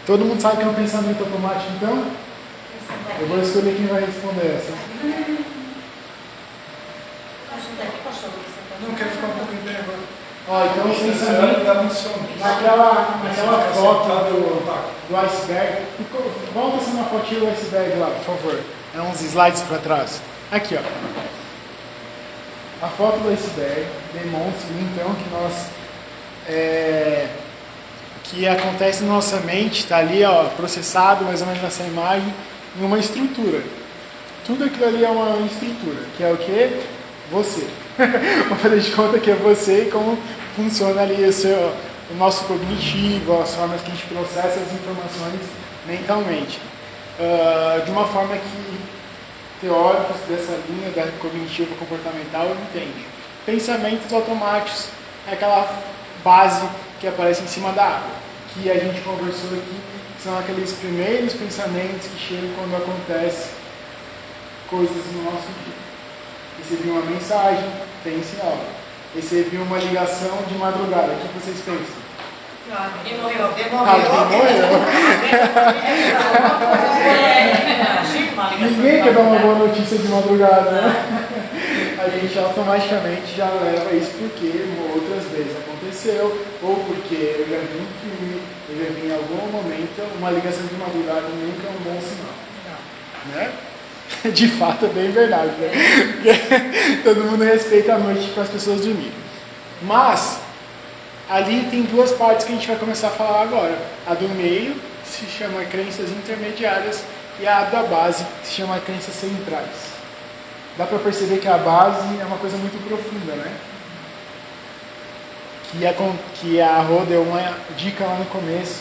Todo mundo sabe que é um pensamento automático, então? Eu vou escolher quem vai responder essa. Não quero ficar um pouco em pé agora. Ó, então o pensamento naquela foto do iceberg. Volta essa uma fotinha do iceberg lá, por favor. É uns slides para trás. Aqui, ó. A foto do iceberg demonstra então que que acontece na nossa mente, está ali, ó, processado mais ou menos nessa imagem, em uma estrutura. Tudo aquilo ali é uma estrutura, que é o que? Você. Vou fazer de conta que é você e como funciona ali o nosso cognitivo, as formas que a gente processa as informações mentalmente. De uma forma que teóricos dessa linha da cognitiva comportamental entendem. Pensamentos automáticos é aquela base que aparece em cima da água, que a gente conversou aqui, são aqueles primeiros pensamentos que chegam quando acontece coisas no nosso dia. Recebi uma mensagem, pense em algo. Recebi uma ligação de madrugada, o que vocês pensam? Quem morreu? Quem morreu? Ninguém quer dar uma boa notícia de madrugada, né? A gente automaticamente já leva isso porque outras vezes aconteceu, ou porque eu já vi um filme, eu já vi em algum momento, uma ligação de madrugada nunca é um bom sinal. Né? De fato é bem verdade, né? Porque todo mundo respeita a noite para as pessoas dormirem. Mas ali tem duas partes que a gente vai começar a falar agora. A do meio se chama crenças intermediárias e a da base se chama crenças centrais. Dá para perceber que a base é uma coisa muito profunda, né? Que a Rô deu uma dica lá no começo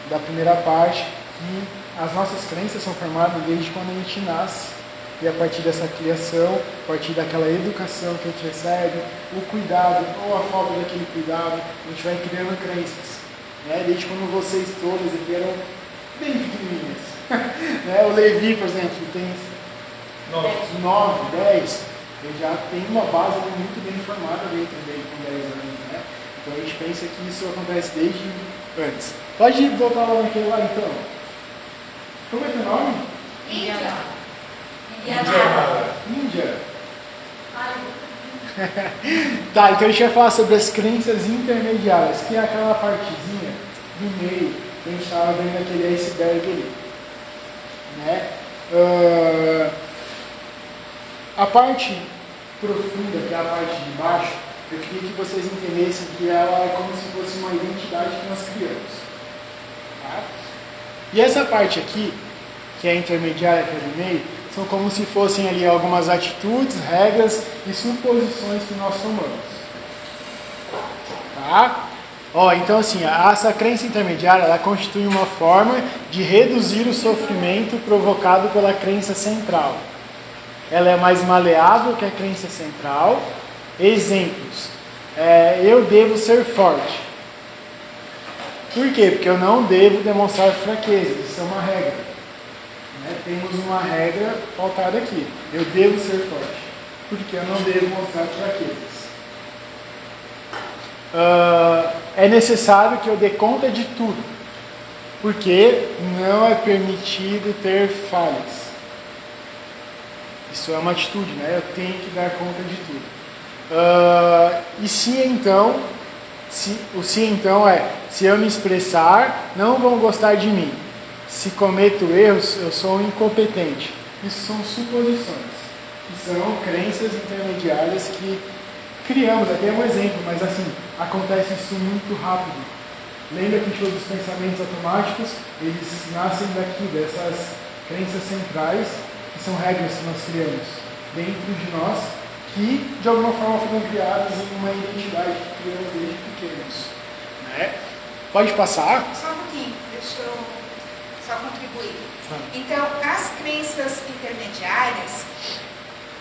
da primeira parte, que as nossas crenças são formadas desde quando a gente nasce. E a partir dessa criação, a partir daquela educação que a gente recebe, o cuidado ou a falta daquele cuidado, a gente vai criando crenças. Né? Desde quando vocês todas aqui eram bem pequenininhas. Né? O Levi, por exemplo, tem 9, 10, ele já tem uma base muito bem formada dentro dele com 10 anos. Né? Então a gente pensa que isso acontece desde antes. Pode voltar lá naquele lá então. Como é teu nome? Índia. Tá, então a gente vai falar sobre as crenças intermediárias, que é aquela partezinha do meio que a gente estava vendo aquele iceberg ali. Né? A parte profunda, que é a parte de baixo, eu queria que vocês entendessem que ela é como se fosse uma identidade que nós criamos. Tá? E essa parte aqui, que é a intermediária, que é do meio, são como se fossem ali algumas atitudes, regras e suposições que nós tomamos. Tá? Então assim, essa crença intermediária, ela constitui uma forma de reduzir o sofrimento provocado pela crença central. Ela é mais maleável que a crença central. Exemplos. Eu devo ser forte. Por quê? Porque eu não devo demonstrar fraqueza. Isso é uma regra. Temos uma regra pautada aqui. Eu devo ser forte. Porque eu não devo mostrar fraquezas. É necessário que eu dê conta de tudo. Porque não é permitido ter falhas. Isso é uma atitude, né? Eu tenho que dar conta de tudo. E se então, o se então se eu me expressar, não vão gostar de mim. Se cometo erros, eu sou um incompetente. Isso são suposições. São crenças intermediárias que criamos. Até um exemplo, mas assim, acontece isso muito rápido. Lembra que a gente falou dos pensamentos automáticos? Eles nascem daqui, dessas crenças centrais, que são regras que nós criamos dentro de nós, que de alguma forma foram criadas em uma identidade que criamos desde pequenos. Né? Pode passar? Só um pouquinho, deixa eu só contribuir. Então, as crenças intermediárias,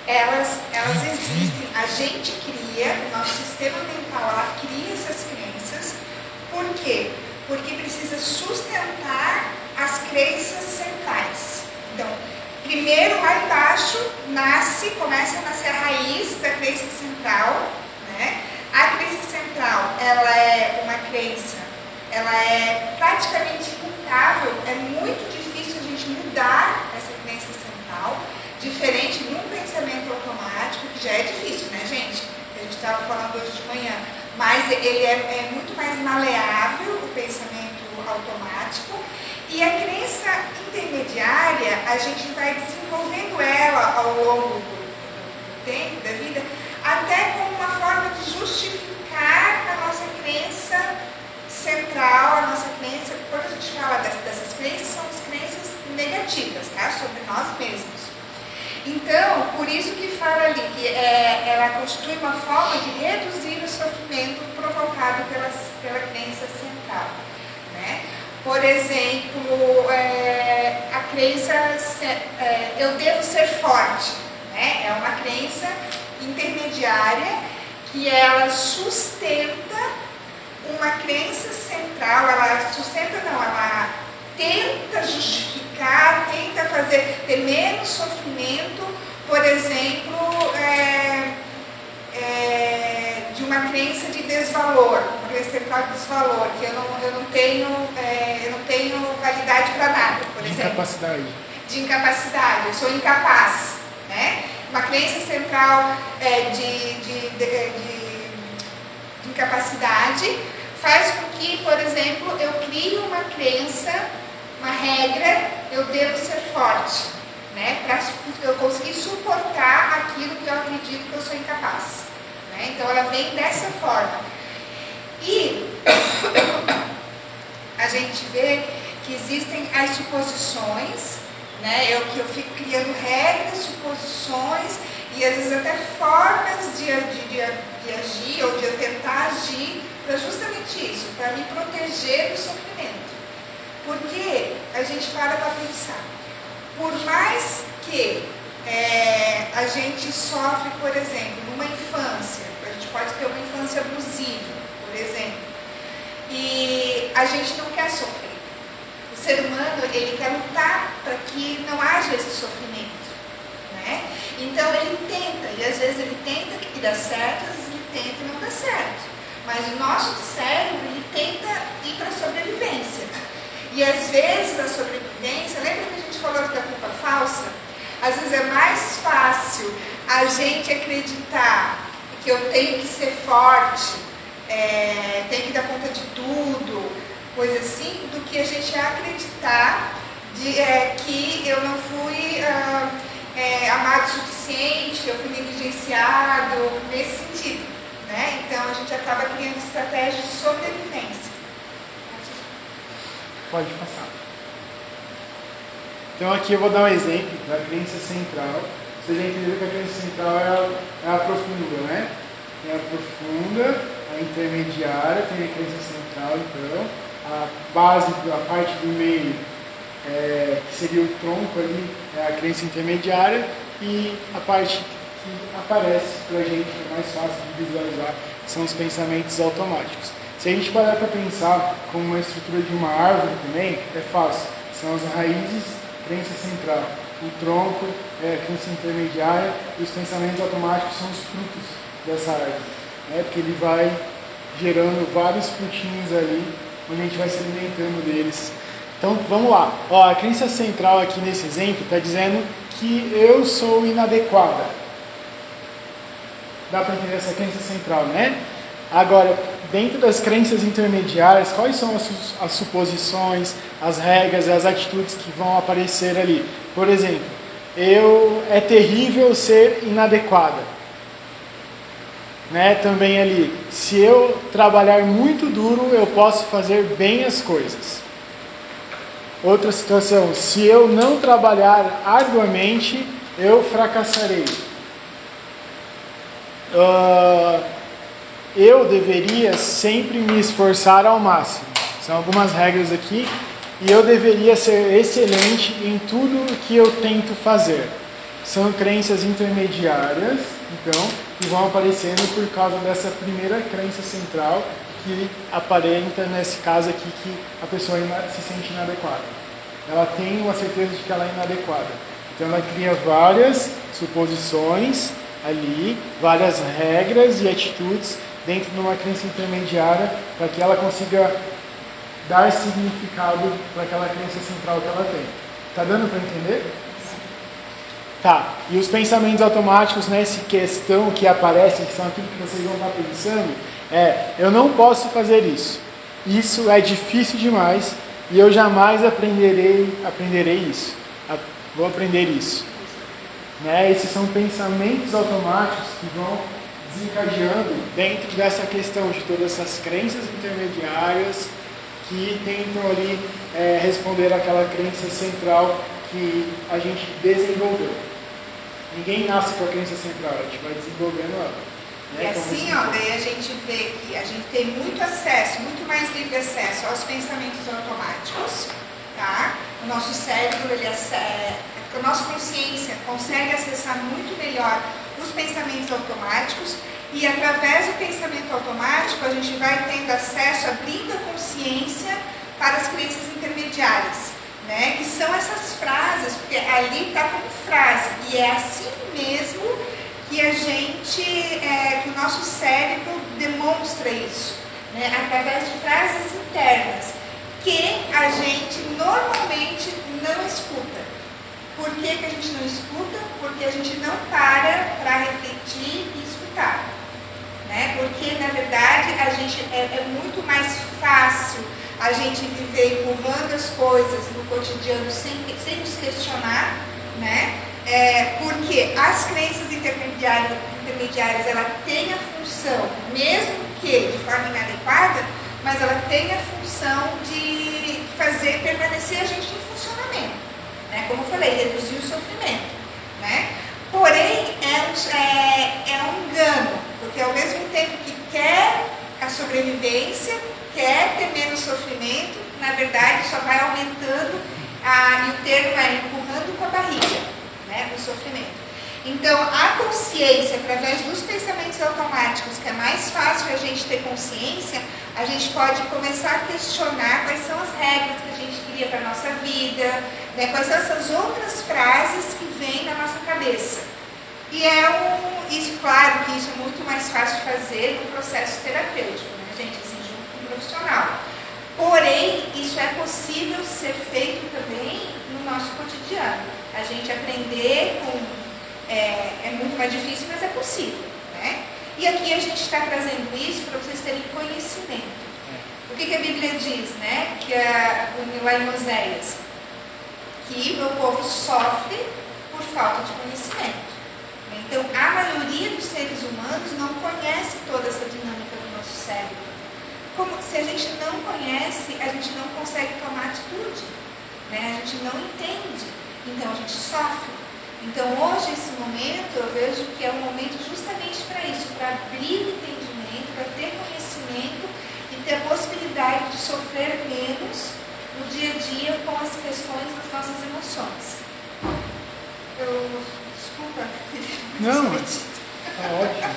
elas existem. A gente cria, o nosso sistema mental cria essas crenças. Por quê? Porque precisa sustentar as crenças centrais. Então, primeiro lá embaixo começa a nascer a raiz da crença central, né? A crença central, ela é uma crença, ela é praticamente imutável é muito difícil a gente mudar essa crença central, diferente de um pensamento automático, que já é difícil, né, gente? A gente estava falando hoje de manhã, mas ele é muito mais maleável, o pensamento automático, e a crença intermediária, a gente vai desenvolvendo ela ao longo do tempo, da vida, até como uma forma de justificar a nossa crença central, a nossa crença. Quando a gente fala dessas crenças, são as crenças negativas, tá? Sobre nós mesmos. Então, por isso que fala ali que ela constitui uma forma de reduzir o sofrimento provocado pela crença central, né? Por exemplo, a crença eu devo ser forte, né? É uma crença intermediária que ela sustenta uma crença central, ela tenta justificar, tenta ter menos sofrimento, por exemplo, de uma crença de desvalor, uma crença central de desvalor, que eu não tenho validade para nada, por exemplo. De incapacidade, eu sou incapaz, né? Uma crença central de incapacidade faz com que, por exemplo, eu crie uma crença, uma regra, eu devo ser forte, né? Para eu conseguir suportar aquilo que eu acredito que eu sou incapaz, né? Então ela vem dessa forma. E a gente vê que existem as suposições, né? Eu fico criando regras, suposições e às vezes até formas de agir ou de eu tentar agir para justamente isso, para me proteger do sofrimento. Porque a gente para pensar, por mais que a gente sofre, por exemplo, numa infância, a gente pode ter uma infância abusiva, por exemplo, e a gente não quer sofrer. O ser humano, ele quer lutar para que não haja esse sofrimento, né? Então ele tenta, e às vezes ele tenta que dá certo, às vezes ele tenta e não dá certo. Mas o nosso cérebro, ele tenta ir para a sobrevivência. E às vezes a sobrevivência, lembra que a gente falou da culpa falsa? Às vezes é mais fácil a gente acreditar que eu tenho que ser forte, tenho que dar conta de tudo, coisa assim, do que a gente acreditar que eu não fui amado o suficiente, que eu fui negligenciado, nesse sentido, né? Então a gente acaba criando estratégias de sobrevivência. Pode passar. Então aqui eu vou dar um exemplo da crença central. Você já entendeu que a crença central é a profunda, né? Tem a profunda, a intermediária, tem a crença central, então. A base, a parte do meio, que seria o tronco ali, é a crença intermediária. E a parte que aparece para a gente, que é mais fácil de visualizar, são os pensamentos automáticos. Se a gente parar para pensar como uma estrutura de uma árvore também, é fácil. São as raízes, crença central. O tronco é a crença intermediária e os pensamentos automáticos são os frutos dessa árvore. Porque ele vai gerando vários frutinhos ali, onde a gente vai se alimentando deles. Então, vamos lá. A crença central aqui nesse exemplo está dizendo que eu sou inadequada. Dá para entender essa crença central, né? Agora, dentro das crenças intermediárias, quais são as suposições, as regras e as atitudes que vão aparecer ali? Por exemplo, é terrível ser inadequada. Né? Também ali, se eu trabalhar muito duro, eu posso fazer bem as coisas. Outra situação, se eu não trabalhar arduamente, eu fracassarei. Eu deveria sempre me esforçar ao máximo. São algumas regras aqui. E eu deveria ser excelente em tudo que eu tento fazer. São crenças intermediárias, então, que vão aparecendo por causa dessa primeira crença central que aparenta nesse caso aqui que a pessoa se sente inadequada. Ela tem uma certeza de que ela é inadequada. Então ela cria várias suposições ali, várias regras e atitudes dentro de uma crença intermediária para que ela consiga dar significado para aquela crença central que ela tem. Tá dando para entender? Tá, e os pensamentos automáticos, né, essa questão que aparece, que são aquilo que vocês vão estar pensando, eu não posso fazer isso. Isso é difícil demais e eu jamais aprenderei isso. Vou aprender isso. Né? Esses são pensamentos automáticos que vão desencadeando dentro dessa questão de todas essas crenças intermediárias que tentam ali responder àquela crença central que a gente desenvolveu. Ninguém nasce com a crença central, a gente vai desenvolvendo ela. E assim, daí a gente vê que a gente tem muito acesso, muito mais livre acesso aos pensamentos automáticos, tá? O nosso cérebro, a nossa consciência consegue acessar muito melhor os pensamentos automáticos e através do pensamento automático a gente vai tendo acesso, abrindo a consciência para as crenças intermediárias, né? Que são essas frases, porque ali está como frase, e é assim mesmo que a gente, que o nosso cérebro demonstra isso, né? Através de frases internas, que a gente normalmente não escuta. Por que que a gente não escuta? Porque a gente não para refletir e escutar, né? Porque, na verdade, a gente é muito mais fácil a gente viver empurrando as coisas no cotidiano sem nos questionar, né? Porque as crenças intermediárias, ela tem a função, mesmo que de forma inadequada, mas ela tem a função de fazer permanecer a gente em funcionamento, né? Como eu falei, reduzir o sofrimento, né? Porém, é um engano, porque ao mesmo tempo que quer a sobrevivência, quer ter menos sofrimento, na verdade só vai aumentando, e o termo é empurrando com a barriga, né, o sofrimento. Então, a consciência, através dos pensamentos automáticos, que é mais fácil a gente ter consciência, a gente pode começar a questionar quais são as regras que a gente queria para a nossa vida, né, quais são essas outras frases que vêm na nossa cabeça. E isso, claro que isso é muito mais fácil de fazer no processo terapêutico, né, gente, assim, junto com um profissional. Porém, isso é possível ser feito também no nosso cotidiano. A gente aprender é muito mais difícil, mas é possível, né? E aqui a gente está trazendo isso para vocês terem conhecimento. O que a Bíblia diz, né? Lá em Oséias, que o povo sofre por falta de conhecimento. Então, a maioria dos seres humanos não conhece toda essa dinâmica do nosso cérebro. Se a gente não conhece, a gente não consegue tomar atitude, né? A gente não entende, então a gente sofre. Então hoje, esse momento, eu vejo que é um momento justamente para isso, para abrir o entendimento, para ter conhecimento e ter a possibilidade de sofrer menos no dia a dia com as questões das nossas emoções. Desculpa. Não, tá ótimo.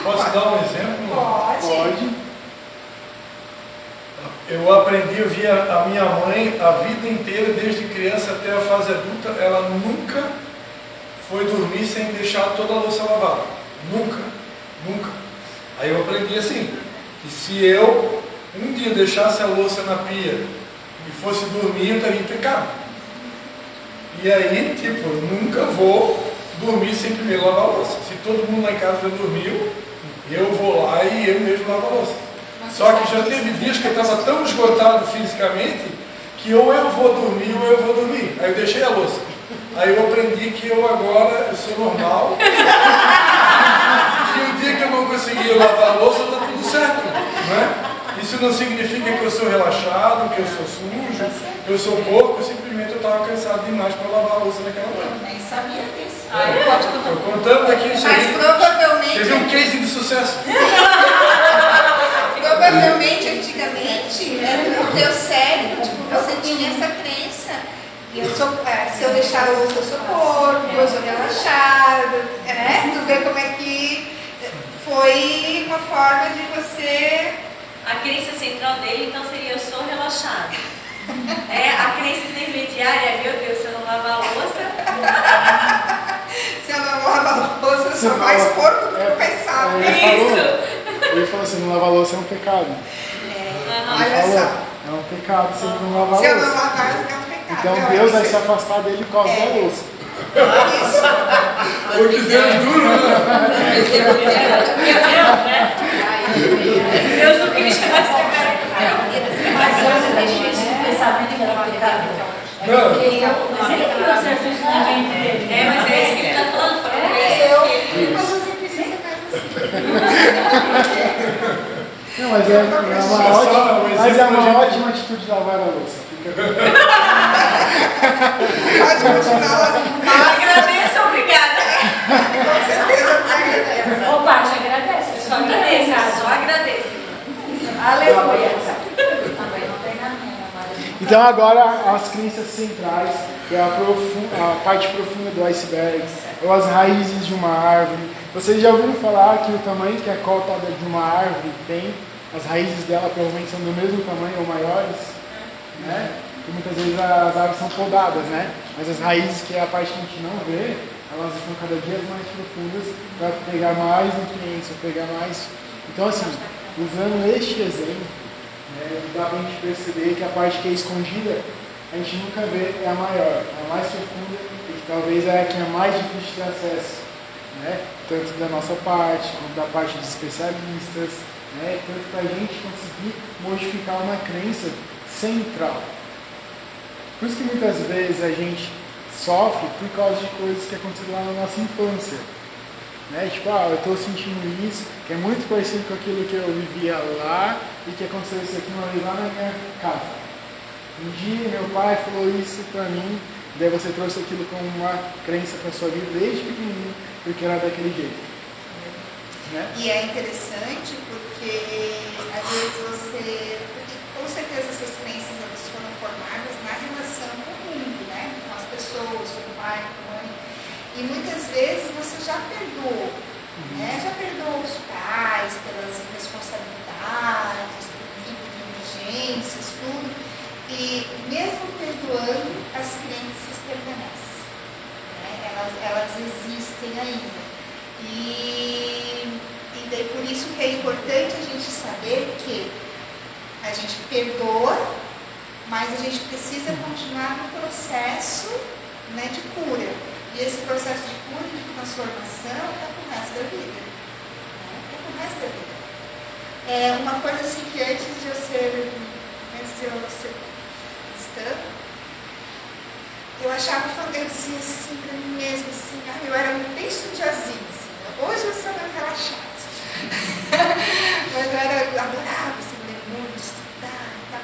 Posso dar um exemplo? Pode. Eu aprendi, eu vi a minha mãe a vida inteira, desde criança até a fase adulta, ela nunca foi dormir sem deixar toda a louça lavada. Nunca, nunca. Aí eu aprendi assim, que se eu um dia deixasse a louça na pia e fosse dormir, eu estaria em pecado. E aí, tipo, eu nunca vou dormir sem primeiro lavar a louça. Se todo mundo lá em casa já dormiu, eu vou lá e eu mesmo lavo a louça. Só que já teve dias que eu estava tão esgotado fisicamente que ou eu vou dormir ou eu vou dormir. Aí eu deixei a louça. Aí eu aprendi que eu agora sou normal. E o dia que eu não conseguir lavar a louça, está tudo certo, né? Isso não significa que eu sou relaxado, que eu sou sujo, que eu sou porco. Simplesmente eu estava cansado demais para lavar a louça naquela hora. Nem sabia disso. Estou contando aqui. Mas provavelmente... Você viu um case de sucesso? Provavelmente, antigamente, era no teu cérebro, tipo, você tinha essa crença. Se eu deixar a louça, eu sou porco, eu sou relaxado, né? Tu vê como é que foi uma forma de você... A crença central dele, então, seria eu sou relaxado. A crença intermediária é, meu Deus, se eu não lavar a louça... Se eu não lavar a louça, eu sou mais porco do que eu pensava. Isso! Ele falou assim, não lavar a louça é um pecado. Ele Olha falou, só. é um pecado se ele não lavar Se a eu não louça. lavar, é um pecado. Então Não, Deus vai isso- se afastar dele por causa da louça. Isso. Porque Deus é duro, né? Deus não queria chamar essa cara. Mas eu deixo esse pensamento que era pecado. Não. Porque mas ele criou o serviço na mente dele. É, mas é isso que ele está falando. Mas você precisa mais assim. Não, mas é uma ótima atitude de lavar a louça. Fica bem. Pode continuar lavando. Agradeço, obrigada. Com certeza vai agradecer. Ô, Paty, agradece. Só agradeço, só agradeço. Aleluia. Também não tem nada, né? Então agora as crenças centrais, que é a parte profunda do iceberg, ou as raízes de uma árvore. Vocês já ouviram falar que o tamanho que a cota de uma árvore tem, as raízes dela provavelmente são do mesmo tamanho ou maiores, né? Porque muitas vezes as árvores são podadas, né? Mas as raízes, que é a parte que a gente não vê, elas estão cada dia mais profundas para pegar mais nutrientes, para pegar mais... Então assim, usando este exemplo, dá para a gente perceber que a parte que é escondida, a gente nunca vê, é a maior, é a mais profunda e que talvez é a que é mais difícil de acesso, né? Tanto da nossa parte, como da parte dos especialistas, né? Tanto para a gente conseguir modificar uma crença central. Por isso que muitas vezes a gente sofre por causa de coisas que aconteceram lá na nossa infância. Né? Tipo, eu estou sentindo isso, que é muito parecido com aquilo que eu vivia lá e que aconteceu isso aqui uma vez lá na minha casa. Um dia meu pai falou isso para mim, daí você trouxe aquilo como uma crença para sua vida desde pequenininho, porque era daquele jeito. Né? E é interessante porque às vezes você, porque com certeza essas crenças elas foram formadas na relação com o mundo, né? Com as pessoas, com o pai, com a mãe. E muitas vezes você já perdoou, né? Já perdoou os pais pelas responsabilidades, por tipo de negligências, tudo. E mesmo perdoando, as crenças permanecem, né? Elas existem ainda. E daí por isso que é importante a gente saber que a gente perdoa, mas a gente precisa continuar no processo, né, de cura. E esse processo de cura e de transformação é pro resto da vida. Né? É pro resto da vida. É uma coisa assim que antes de eu ser cristã, eu achava, eu dizia assim pra mim mesma, assim, eu era bem estudiazinha, assim. Hoje eu sou mais relaxada. Mas eu adorava assim, ler muito, estudar e tal.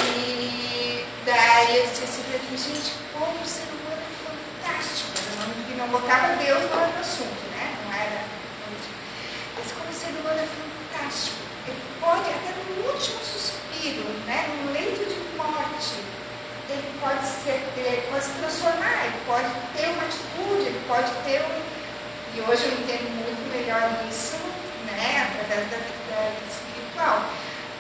E daí eu disse assim pra mim, gente, como o ser humano é fantástico. Eu não botava Deus no assunto, né? Não era. Mas como o ser humano é fantástico. Ele pode, até no último suspiro, né? No leito de morte, ele pode se transformar, ele pode ter uma atitude, ele pode ter um. E hoje eu entendo muito melhor isso, né, através da vida espiritual.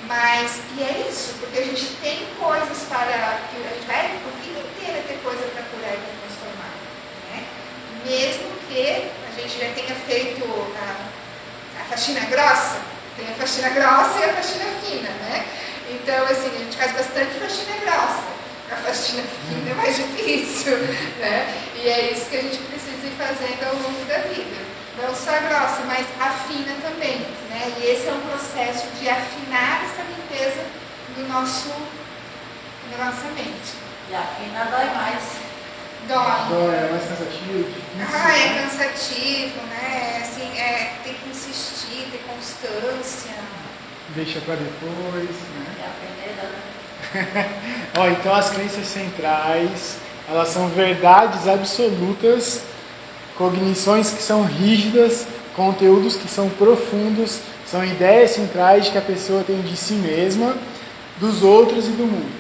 Mas, e é isso, porque a gente tem coisas para, que a gente vai a vida inteira ter coisa para curar e para transformar, né? Mesmo que a gente já tenha feito a faxina grossa, tem a faxina grossa e a faxina fina, né? Então, assim, a gente faz bastante faxina grossa. A faxina fina é mais difícil, né? E é isso que a gente precisa ir fazendo ao longo da vida. Não só a grossa, mas a fina também, né? E esse é um processo de afinar essa limpeza da nossa mente. E afinal dói mais. Dói. É mais cansativo, difícil. É cansativo, né? Assim, tem que insistir, ter constância. Deixa para depois, né? E aprender, né? Então as crenças centrais, elas são verdades absolutas, cognições que são rígidas, conteúdos que são profundos, são ideias centrais que a pessoa tem de si mesma, dos outros e do mundo.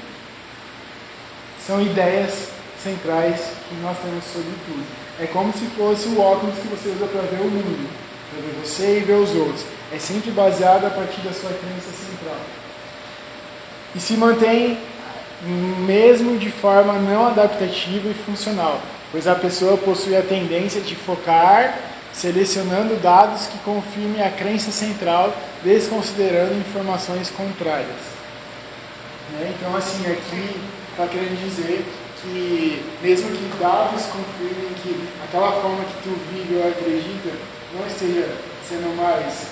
São ideias centrais que nós temos sobre tudo. É como se fosse o óculos que você usa para ver o mundo, para ver você e ver os outros. É sempre baseado a partir da sua crença central. E se mantém mesmo de forma não adaptativa e funcional, pois a pessoa possui a tendência de focar selecionando dados que confirmem a crença central, desconsiderando informações contrárias. né? Então, assim, aqui está querendo dizer que, mesmo que dados confirmem que aquela forma que tu vive ou acredita não esteja sendo mais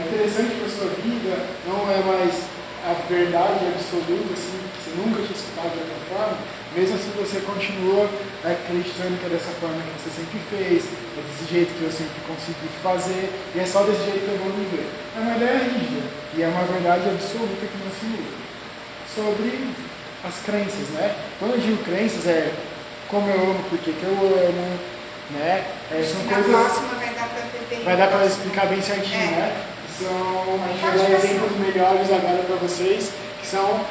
interessante para a sua vida, não é mais a verdade absoluta, assim, que você nunca tinha escutado de outra forma, mesmo assim você continua acreditando que é dessa forma que você sempre fez, é desse jeito que eu sempre consegui fazer, e é só desse jeito que eu vou viver. É uma ideia rígida, e é uma verdade absoluta que não se muda. Sobre as crenças, né? Quando eu digo crenças, é como eu amo, por que eu amo, né? São Na coisas... próxima vai dar para explicar bem certinho, né? A gente vai dar exemplos melhores agora para vocês, que são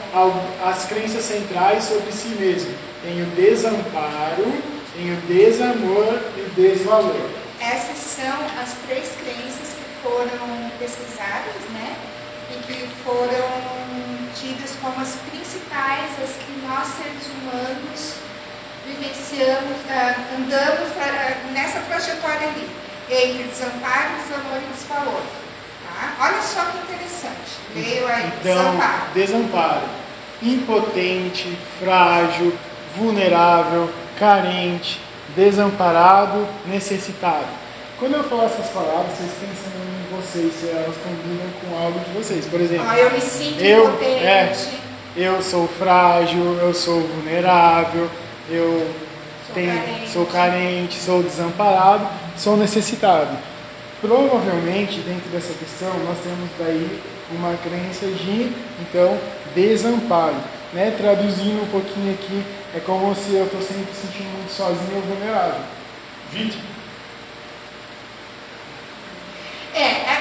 as crenças centrais sobre si mesmo. Tem o desamparo, tem o desamor e o desvalor. Essas são as 3 crenças que foram pesquisadas, né? E que foram tidas como as principais, as que nós seres humanos vivenciamos, andamos nessa trajetória ali, entre desamparo, desamor e desvalor. Tá? Olha só que interessante. Veio aí então, desamparo. Impotente, frágil, vulnerável, carente, desamparado, necessitado. Quando eu falo essas palavras, vocês pensam em vocês, se elas combinam com algo de vocês. Por exemplo, eu me sinto impotente. Eu sou frágil, eu sou vulnerável, eu sou carente, sou desamparado, sou necessitado. Provavelmente, dentro dessa questão, nós temos daí uma crença de, então, desamparo. Né? Traduzindo um pouquinho aqui, é como se eu estou sempre sentindo muito sozinho ou vulnerável. Vítima.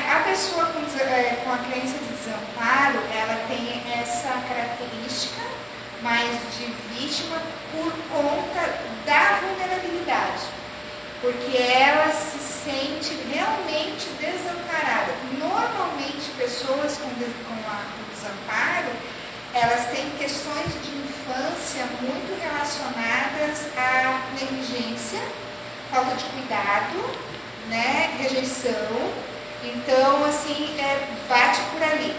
A pessoa com a crença de desamparo, ela tem essa característica mais de vítima por conta da vulnerabilidade. Porque ela se sente realmente desamparada. Normalmente, pessoas com desamparo, elas têm questões de infância muito relacionadas à negligência, falta de cuidado, né, rejeição. Então, assim, bate por ali,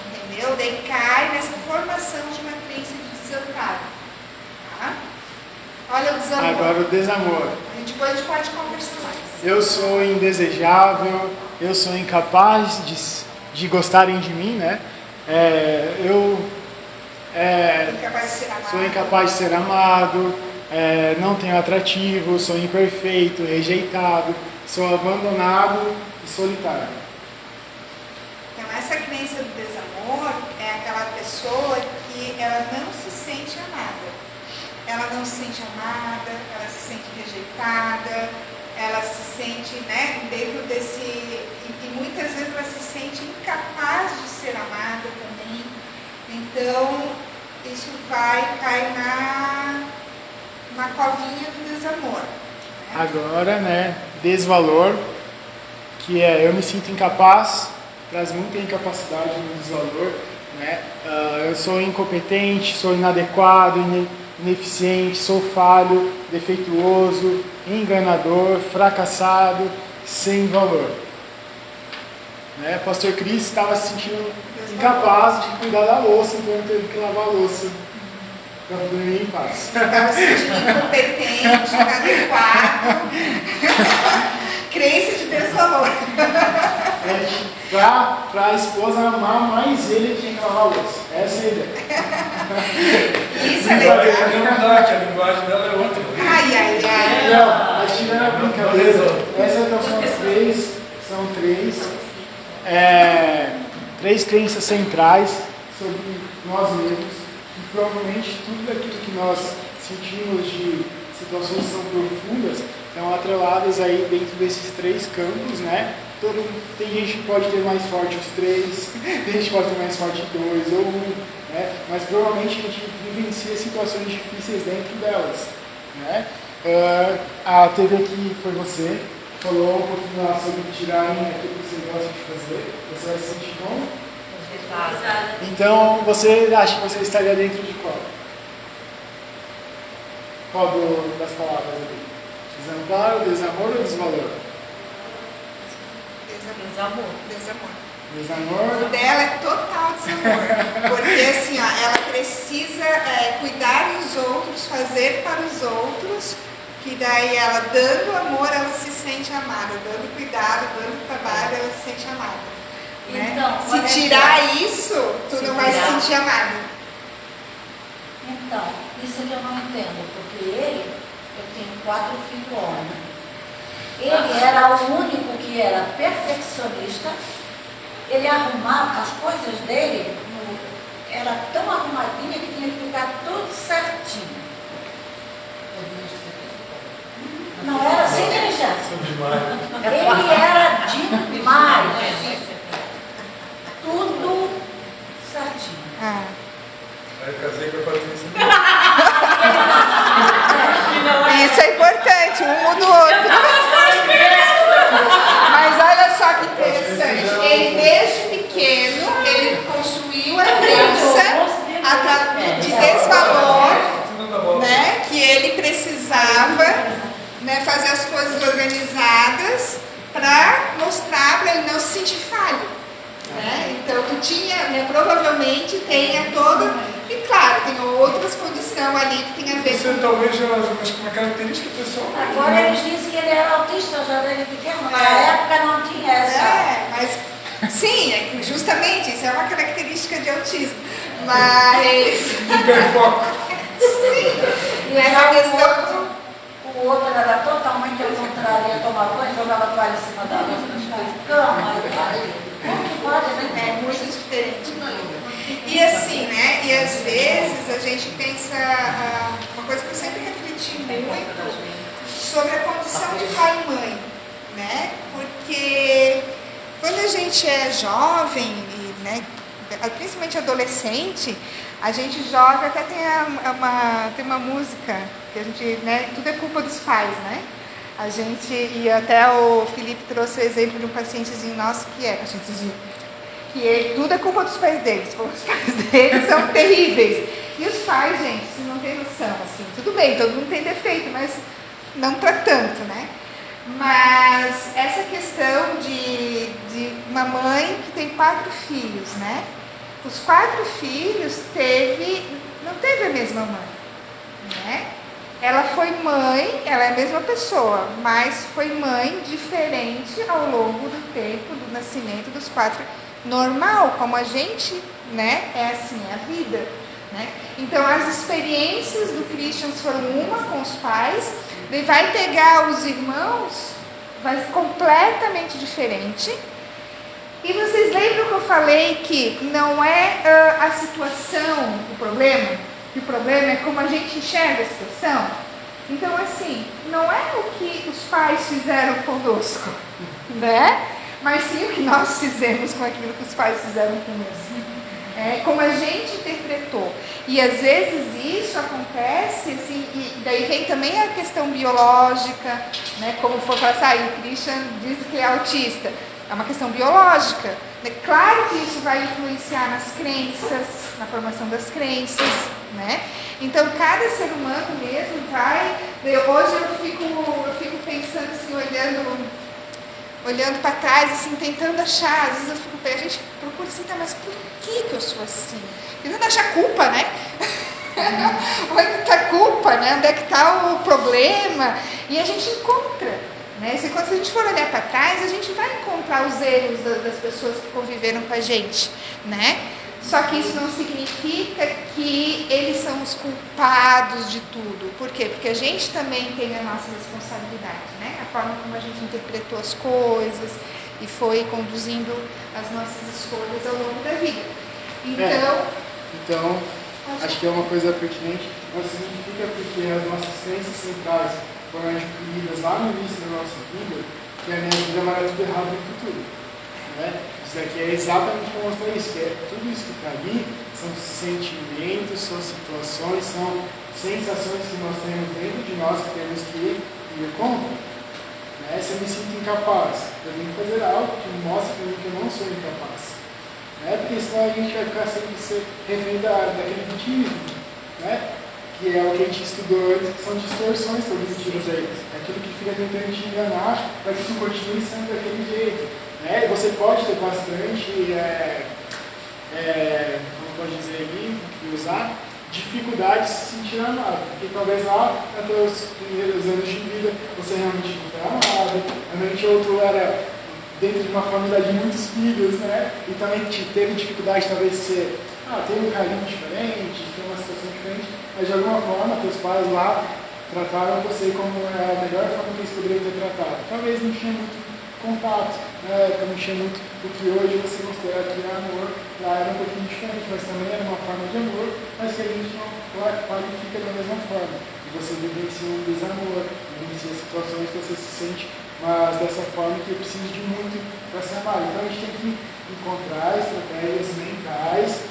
entendeu? Daí cai nessa formação de uma crença de desamparo. Tá? Olha o desamor. Agora o desamor. Depois a gente pode conversar mais. Eu sou indesejável, eu sou incapaz de gostarem de mim, né? Sou incapaz de ser amado, não tenho atrativo, sou imperfeito, rejeitado, sou abandonado e solitário. Então, essa crença do desamor é aquela pessoa que ela não se sente amada. Ela não se sente amada, ela se sente rejeitada, ela se sente, né, dentro desse... E muitas vezes ela se sente incapaz de ser amada também. Então, isso vai cair na covinha do desamor. Né? Agora, né, desvalor, que eu me sinto incapaz, traz muita incapacidade no desvalor, né? Eu sou incompetente, sou inadequado, ineficiente, sou falho, defeituoso, enganador, fracassado, sem valor. Né? Pastor Cris estava se sentindo incapaz de cuidar da louça, então ele teve que lavar a louça para dormir em paz. Estava se sentindo incompetente, inadequado, crença de desvalor. Para a esposa amar mais ele, tinha que lavar a louça. Essa é a ideia. Isso é legal. Não dá, que a linguagem dela é outra. Ai. Não, mas tirando a brincadeira, essas então são três crenças centrais sobre nós mesmos, e provavelmente tudo aquilo que nós sentimos de situações que são profundas estão atreladas aí dentro desses 3 campos, né? Tem gente que pode ter mais forte os 3, tem gente que pode ter mais forte 2 ou 1, né? Mas provavelmente a gente vivencia situações difíceis dentro delas, né? A TV aqui foi você, falou um pouquinho lá sobre tirarem aquilo que você gosta de fazer, você vai se sentir como? Então, você acha que você estaria dentro de qual? Qual das palavras ali? Desamparo, desamor ou desvalor? Desamor. Desamor. O dela é total desamor. Porque assim, ó, ela precisa cuidar dos outros, fazer para os outros, que daí ela dando amor, ela se sente amada. Dando cuidado, dando trabalho, ela se sente amada. Né? Então, se tirar isso, tu não vai se sentir amada. Então, isso que eu não entendo, porque eu tenho 4 filhos homens. Ele era o único que era perfeccionista. Ele arrumava as coisas dele, era tão arrumadinha que tinha que ficar tudo certinho. Não era assim, Cristiano? Ele era demais. Tudo certinho. Aí eu casei com a Patrícia. Isso é importante, um muda o outro. Mas olha só que interessante, ele desde pequeno, ele construiu a crença de desvalor, né, que ele precisava, né, fazer as coisas organizadas para mostrar, para ele não se sentir falho. Né? Então tu tinha, né, provavelmente tenha toda, e claro, tem outras condições ali que tem a ver Você talvez uma característica pessoal. Agora eles dizem que ele era autista já desde pequeno, na época não tinha essa. mas sim, justamente, isso é uma característica de autismo. Mas. Hiperfoco. Sim, nessa questão. O outro era totalmente ao contrário, ia tomar banho, jogava toalha em cima da cama. Como pode, né? É muito diferente. E assim, né? E às vezes a gente pensa, uma coisa que eu sempre refleti muito sobre a condição de pai e mãe, né? Porque quando a gente é jovem, e, né, principalmente adolescente, a gente joga, até tem uma música que a gente, né? Tudo é culpa dos pais, né? A gente, e até o Felipe trouxe o exemplo de um pacientezinho nosso que tudo é culpa dos pais deles, os pais deles são terríveis. E os pais, gente, vocês não têm noção, assim, tudo bem, todo mundo tem defeito, mas não para tanto, né? Mas essa questão de uma mãe que tem 4 filhos, né? Os 4 filhos não teve a mesma mãe, né? Ela foi mãe, ela é a mesma pessoa, mas foi mãe diferente ao longo do tempo do nascimento dos 4. Normal, como a gente, né, é assim, é a vida, né? Então as experiências do Christian foram uma com os pais, ele vai pegar os irmãos, vai ser completamente diferente. E vocês lembram que eu falei que não é a situação o problema? Que o problema é como a gente enxerga a situação? Então, assim, não é o que os pais fizeram conosco, né? Mas sim o que nós fizemos com aquilo que os pais fizeram conosco. É como a gente interpretou. E às vezes isso acontece, assim, e daí vem também a questão biológica, né? Como for passar, o Christian diz que é autista. É uma questão biológica. É claro que isso vai influenciar nas crenças, na formação das crenças, né? Então, cada ser humano mesmo vai... Hoje eu fico pensando assim, olhando para trás, assim, tentando achar, às vezes a gente procura assim, tá, mas por que eu sou assim? Tentando achar culpa, né? Onde está a culpa, né? Onde é que está o problema? E a gente encontra. Né? Quando a gente for olhar para trás, a gente vai encontrar os erros das pessoas que conviveram com a gente, né? Só que isso não significa que eles são os culpados de tudo. Por quê? Porque a gente também tem a nossa responsabilidade, né? A forma como a gente interpretou as coisas e foi conduzindo as nossas escolhas ao longo da vida. Então acho que é uma coisa pertinente. Não significa porque as nossas crenças centrais foram adquiridas lá no início da nossa vida, que a minha vida vai dar tudo errado no futuro. Né? Isso aqui é exatamente para mostrar isso, que tudo isso que está ali são sentimentos, são situações, são sensações que nós temos dentro de nós que temos que ir contra. Né? Se eu me sinto incapaz, eu tenho que fazer algo que mostre para mim que eu não sou incapaz. Né? Porque senão a gente vai ficar sempre refém daquele vitimismo. Né? Que é o que a gente estudou antes, que são distorções cognitivas aí. Aquilo que fica tentando te enganar para que tu continue sendo daquele jeito. né? Você pode ter bastante, como pode dizer ali, usar dificuldade de se sentir amado, porque talvez lá, até os primeiros anos de vida, você realmente não foi amado, realmente outro era dentro de uma família de muitos filhos, né? E também teve dificuldade talvez de ser, tem um carinho diferente, tem uma situação diferente, mas de alguma forma, teus pais lá trataram você como a melhor forma que eles poderiam ter tratado. Talvez não tinha muito contato, né? Não tinha muito o que hoje você considera que é amor, lá era um pouquinho diferente, mas também era uma forma de amor, mas que a gente não qualifica da mesma forma. E você vivencia um desamor, vivencia situações que você se sente, mas dessa forma que eu preciso de muito para ser amado. Então a gente tem que encontrar estratégias mentais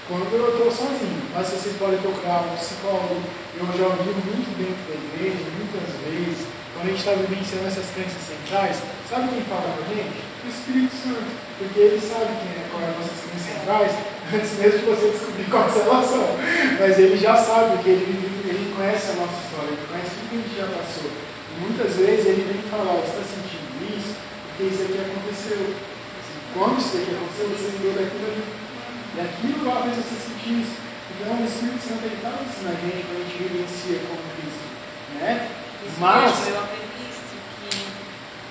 quando eu estou sozinho. Mas vocês podem procurar um psicólogo. Eu já ouvi muito dentro da igreja, muitas vezes, quando a gente está vivenciando essas crenças centrais, sabe quem fala com a gente? O Espírito Santo. Porque ele sabe qual é as nossas crenças centrais, antes mesmo de você descobrir qual é a relação. Mas ele já sabe, porque ele conhece a nossa história, ele conhece tudo que a gente já passou. E muitas vezes ele vem falar, você está sentindo isso? Porque isso aqui aconteceu. Quando isso aqui aconteceu, você lembrou daquilo ali. E aquilo lá fez você sentir isso. Então o Espírito Santo está ensinando a gente quando a gente vivencia como Cristo. Né? Mas eu aprendi isso, que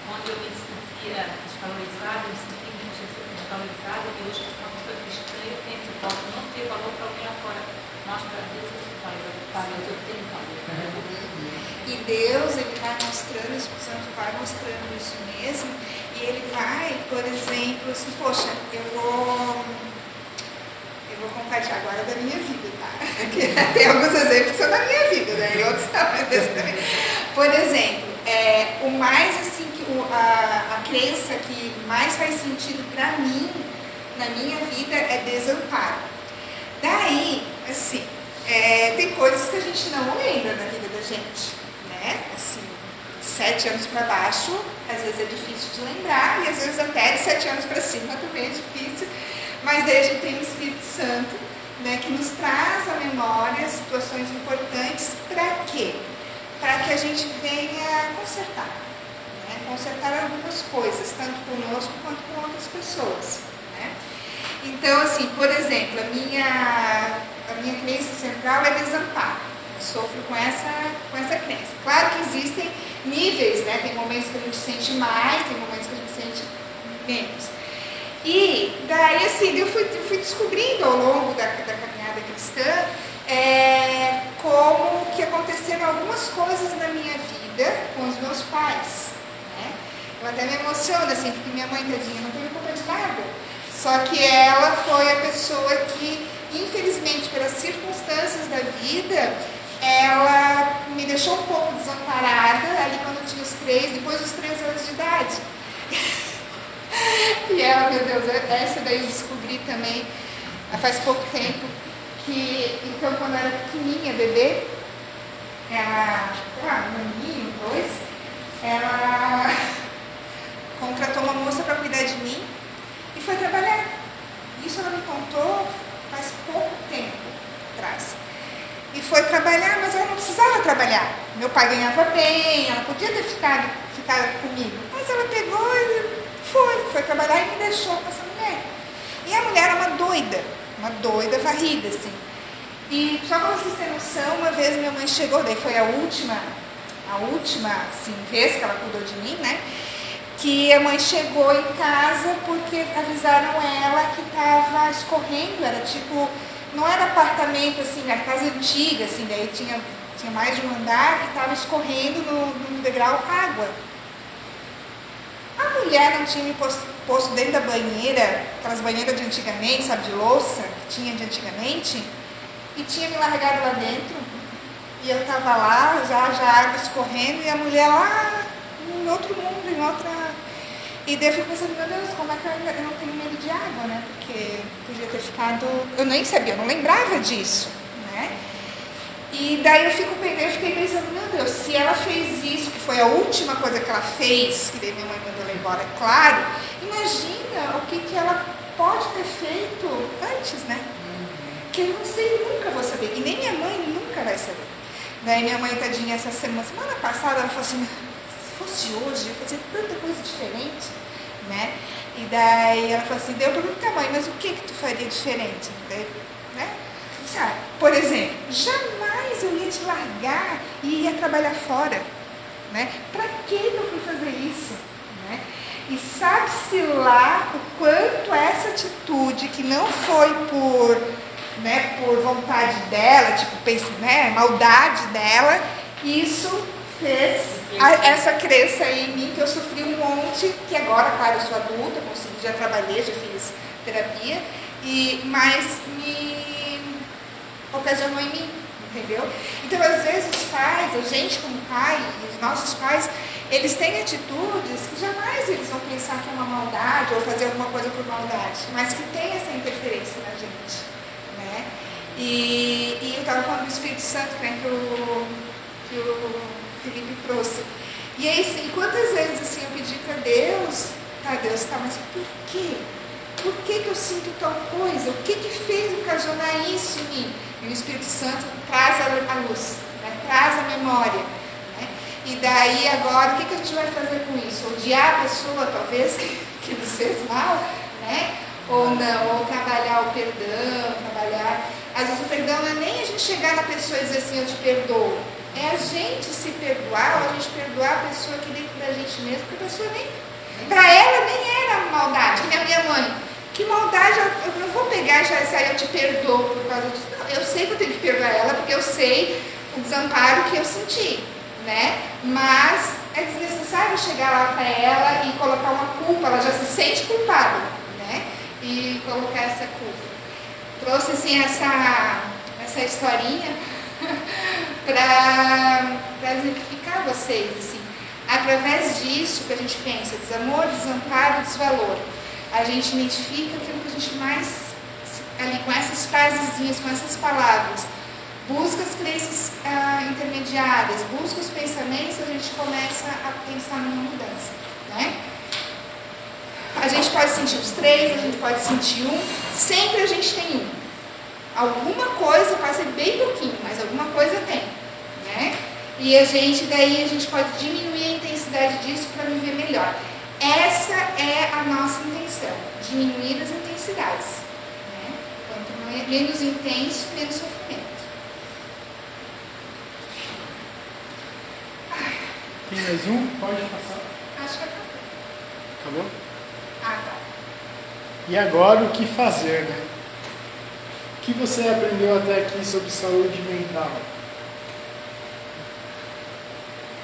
quando eu me sentia desvalorizada, eu me sentia desvalorizada, e hoje eu sou uma pessoa cristã, eu penso, eu posso não ter valor para alguém lá fora, mas para Deus eu sou valor, eu tenho valor. E Deus, ele vai mostrando, o Espírito Santo vai mostrando isso mesmo, e ele vai, por exemplo, assim, poxa, eu vou compartilhar agora da minha vida, tá? Tem alguns exemplos que são da minha vida, né? E outros também. Por exemplo, o mais assim, a crença que mais faz sentido para mim, na minha vida, é desamparo. Daí, assim, tem coisas que a gente não lembra na vida da gente, né? Assim, 7 anos para baixo, às vezes é difícil de lembrar, e às vezes até de 7 anos para cima também é difícil. Mas daí a gente tem o Espírito Santo, né, que nos traz à memória situações importantes. Para quê? Para que a gente venha consertar. Né? Consertar algumas coisas, tanto conosco quanto com outras pessoas. Né? Então, assim, por exemplo, a minha crença central é desamparo. Eu sofro com essa crença. Claro que existem níveis, né? Tem momentos que a gente sente mais, tem momentos que a gente sente menos. E daí, assim, eu fui descobrindo ao longo da caminhada cristã como que aconteceram algumas coisas na minha vida com os meus pais. Né? Eu até me emociono, assim, porque minha mãe, tadinha, não teve culpa de nada. Só que ela foi a pessoa que, infelizmente, pelas circunstâncias da vida, ela me deixou um pouco desamparada ali quando eu tinha depois dos 3 anos de idade. E ela, meu Deus, essa daí eu descobri também faz pouco tempo, que então quando eu era pequenininha, bebê, um aninho, 2, ela contratou uma moça para cuidar de mim e foi trabalhar. Isso ela me contou faz pouco tempo atrás. E foi trabalhar, mas ela não precisava trabalhar. Meu pai ganhava bem, ela podia ter ficado comigo, mas ela pegou e foi trabalhar e me deixou com essa mulher. E a mulher era uma doida varrida, assim. E só para vocês terem noção, uma vez minha mãe chegou, daí foi a última assim, vez que ela cuidou de mim, né? Que a mãe chegou em casa porque avisaram ela que estava escorrendo, era tipo, não era apartamento, assim, era casa antiga, assim, daí tinha mais de um andar que estava escorrendo no degrau água. A mulher não tinha me posto dentro da banheira, aquelas banheiras de antigamente, sabe, de louça, que tinha de antigamente, e tinha me largado lá dentro. E eu estava lá, já a água escorrendo, e a mulher lá em outro mundo, em outra... E daí eu fico pensando, meu Deus, como é que eu não tenho medo de água, né? Porque podia ter ficado... Eu nem sabia, eu não lembrava disso, né? E daí eu fiquei pensando, meu Deus, se ela fez isso, que foi a última coisa que ela fez, que daí minha mãe mandou ela embora, é claro, imagina o que ela pode ter feito antes, né? Que eu não sei, nunca vou saber, e nem minha mãe nunca vai saber. Daí minha mãe, tadinha, semana passada, ela falou assim, se fosse hoje, eu ia fazer tanta coisa diferente. né? E daí ela falou assim, deu para perguntar, mãe, mas o que tu faria diferente? Daí, né? Sabe? Por exemplo, jamais eu ia te largar e ia trabalhar fora, né? Para que eu fui fazer isso? Né? E sabe-se lá o quanto essa atitude, que não foi por, né, por vontade dela, tipo, né, maldade dela, isso fez essa crença em mim, que eu sofri um monte, que agora, claro, eu sou adulta, já trabalhei, já fiz terapia, mas me ocasionou em mim, entendeu? Então, às vezes, os pais, a gente como pai, os nossos pais, eles têm atitudes que jamais eles vão pensar que é uma maldade ou fazer alguma coisa por maldade, mas que tem essa interferência na gente, né? E eu estava falando do Espírito Santo, né, que o Felipe trouxe. E aí, assim, quantas vezes assim, eu pedi para Deus, Deus, mas por quê? Por que eu sinto tal coisa? O que fez ocasionar isso em mim? E o Espírito Santo traz a luz, né? Traz a memória. Né? E daí agora, o que a gente vai fazer com isso? Odiar a pessoa, talvez, que nos fez mal, né? Ou não, ou trabalhar o perdão, trabalhar... Às vezes o perdão não é nem a gente chegar na pessoa e dizer assim, eu te perdoo. É a gente se perdoar, ou a gente perdoar a pessoa aqui dentro da gente mesmo, porque a pessoa nem... Para ela nem era maldade, que nem a minha mãe. Que maldade, eu não vou pegar e já sair, eu te perdoo por causa disso. Não, eu sei que eu tenho que perdoar ela, porque eu sei o desamparo que eu senti, né? Mas é desnecessário chegar lá para ela e colocar uma culpa, ela já se sente culpada, né? E colocar essa culpa. Trouxe, assim, essa historinha para exemplificar vocês, assim. Através disso que a gente pensa, desamor, desamparo, desvalor, a gente identifica aquilo que a gente mais, ali com essas frasezinhas, com essas palavras, busca as crenças intermediárias, busca os pensamentos, a gente começa a pensar numa mudança, né? A gente pode sentir os 3, a gente pode sentir 1, sempre a gente tem 1. Alguma coisa, pode ser bem pouquinho, mas alguma coisa tem, né? E daí a gente pode diminuir a intensidade disso para viver melhor. Essa é a nossa intenção, diminuir as intensidades. Né? Quanto menos intenso, menos sofrimento. Tem mais um? Pode passar. Acho que acabou. Acabou? Ah, tá. E agora o que fazer, né? O que você aprendeu até aqui sobre saúde mental?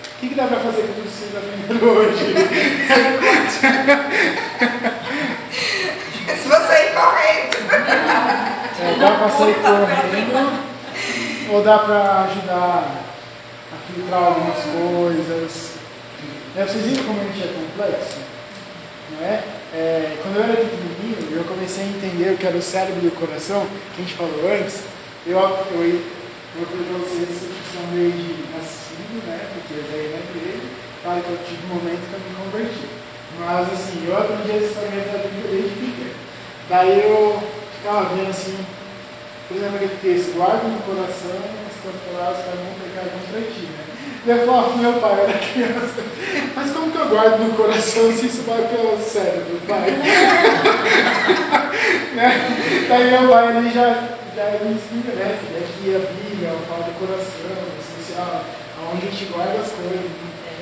O que dá para fazer com tudo que vocês aprenderam hoje? Se você ir correndo. Dá para sair correndo ou dá para ajudar a filtrar algumas coisas. Vocês viram como a gente é complexo? Não é? Quando eu era pequenininho, eu comecei a entender o que era o cérebro e o coração, que a gente falou antes. Eu falei para vocês que são meio de nascido, né? Porque eu já ia na igreja, claro que eu tive um momento que eu me converti. Mas assim, eu aprendi essa história da Bíblia desde pequeno. Daí eu ficava vendo assim, por exemplo, aquele texto, guarda no coração as tuas palavras para não pecar contra ti, né? Eu falava pro meu pai, eu era criança, mas como que eu guardo no coração se isso vai pelo cérebro, pai? Né? Daí meu pai ali já me explica, né? Que aqui a Bíblia fala do coração, essencial, onde a gente guarda as coisas,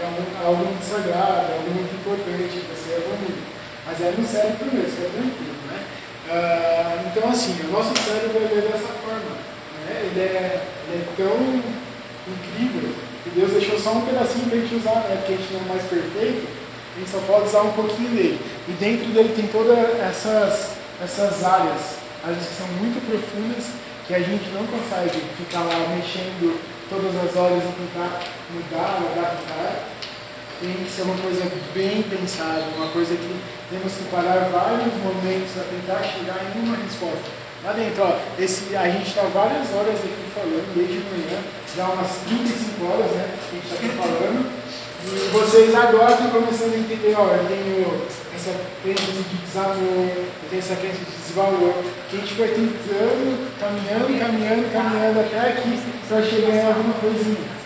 é algo muito sagrado, é algo muito importante, você é bonito. Mas é no cérebro mesmo, isso é tranquilo, né? Então assim, o nosso cérebro é dessa forma, né? Ele é tão incrível que Deus deixou só um pedacinho para a gente usar, né? Porque a gente não é mais perfeito, a gente só pode usar um pouquinho dele. E dentro dele tem todas essas áreas que são muito profundas, que a gente não consegue ficar lá mexendo todas as horas e tentar mudar, adaptar. Tem que ser uma coisa bem pensada, uma coisa que temos que parar vários momentos para tentar chegar em uma resposta. Lá dentro, ó, a gente está várias horas aqui falando, desde manhã, já umas 35 horas, né, que a gente está aqui falando, e vocês agora estão começando a entender, ó, eu tenho essa crença de desamor, eu tenho essa crença de desvalor, que a gente foi tentando, caminhando até aqui, para chegar em alguma coisinha.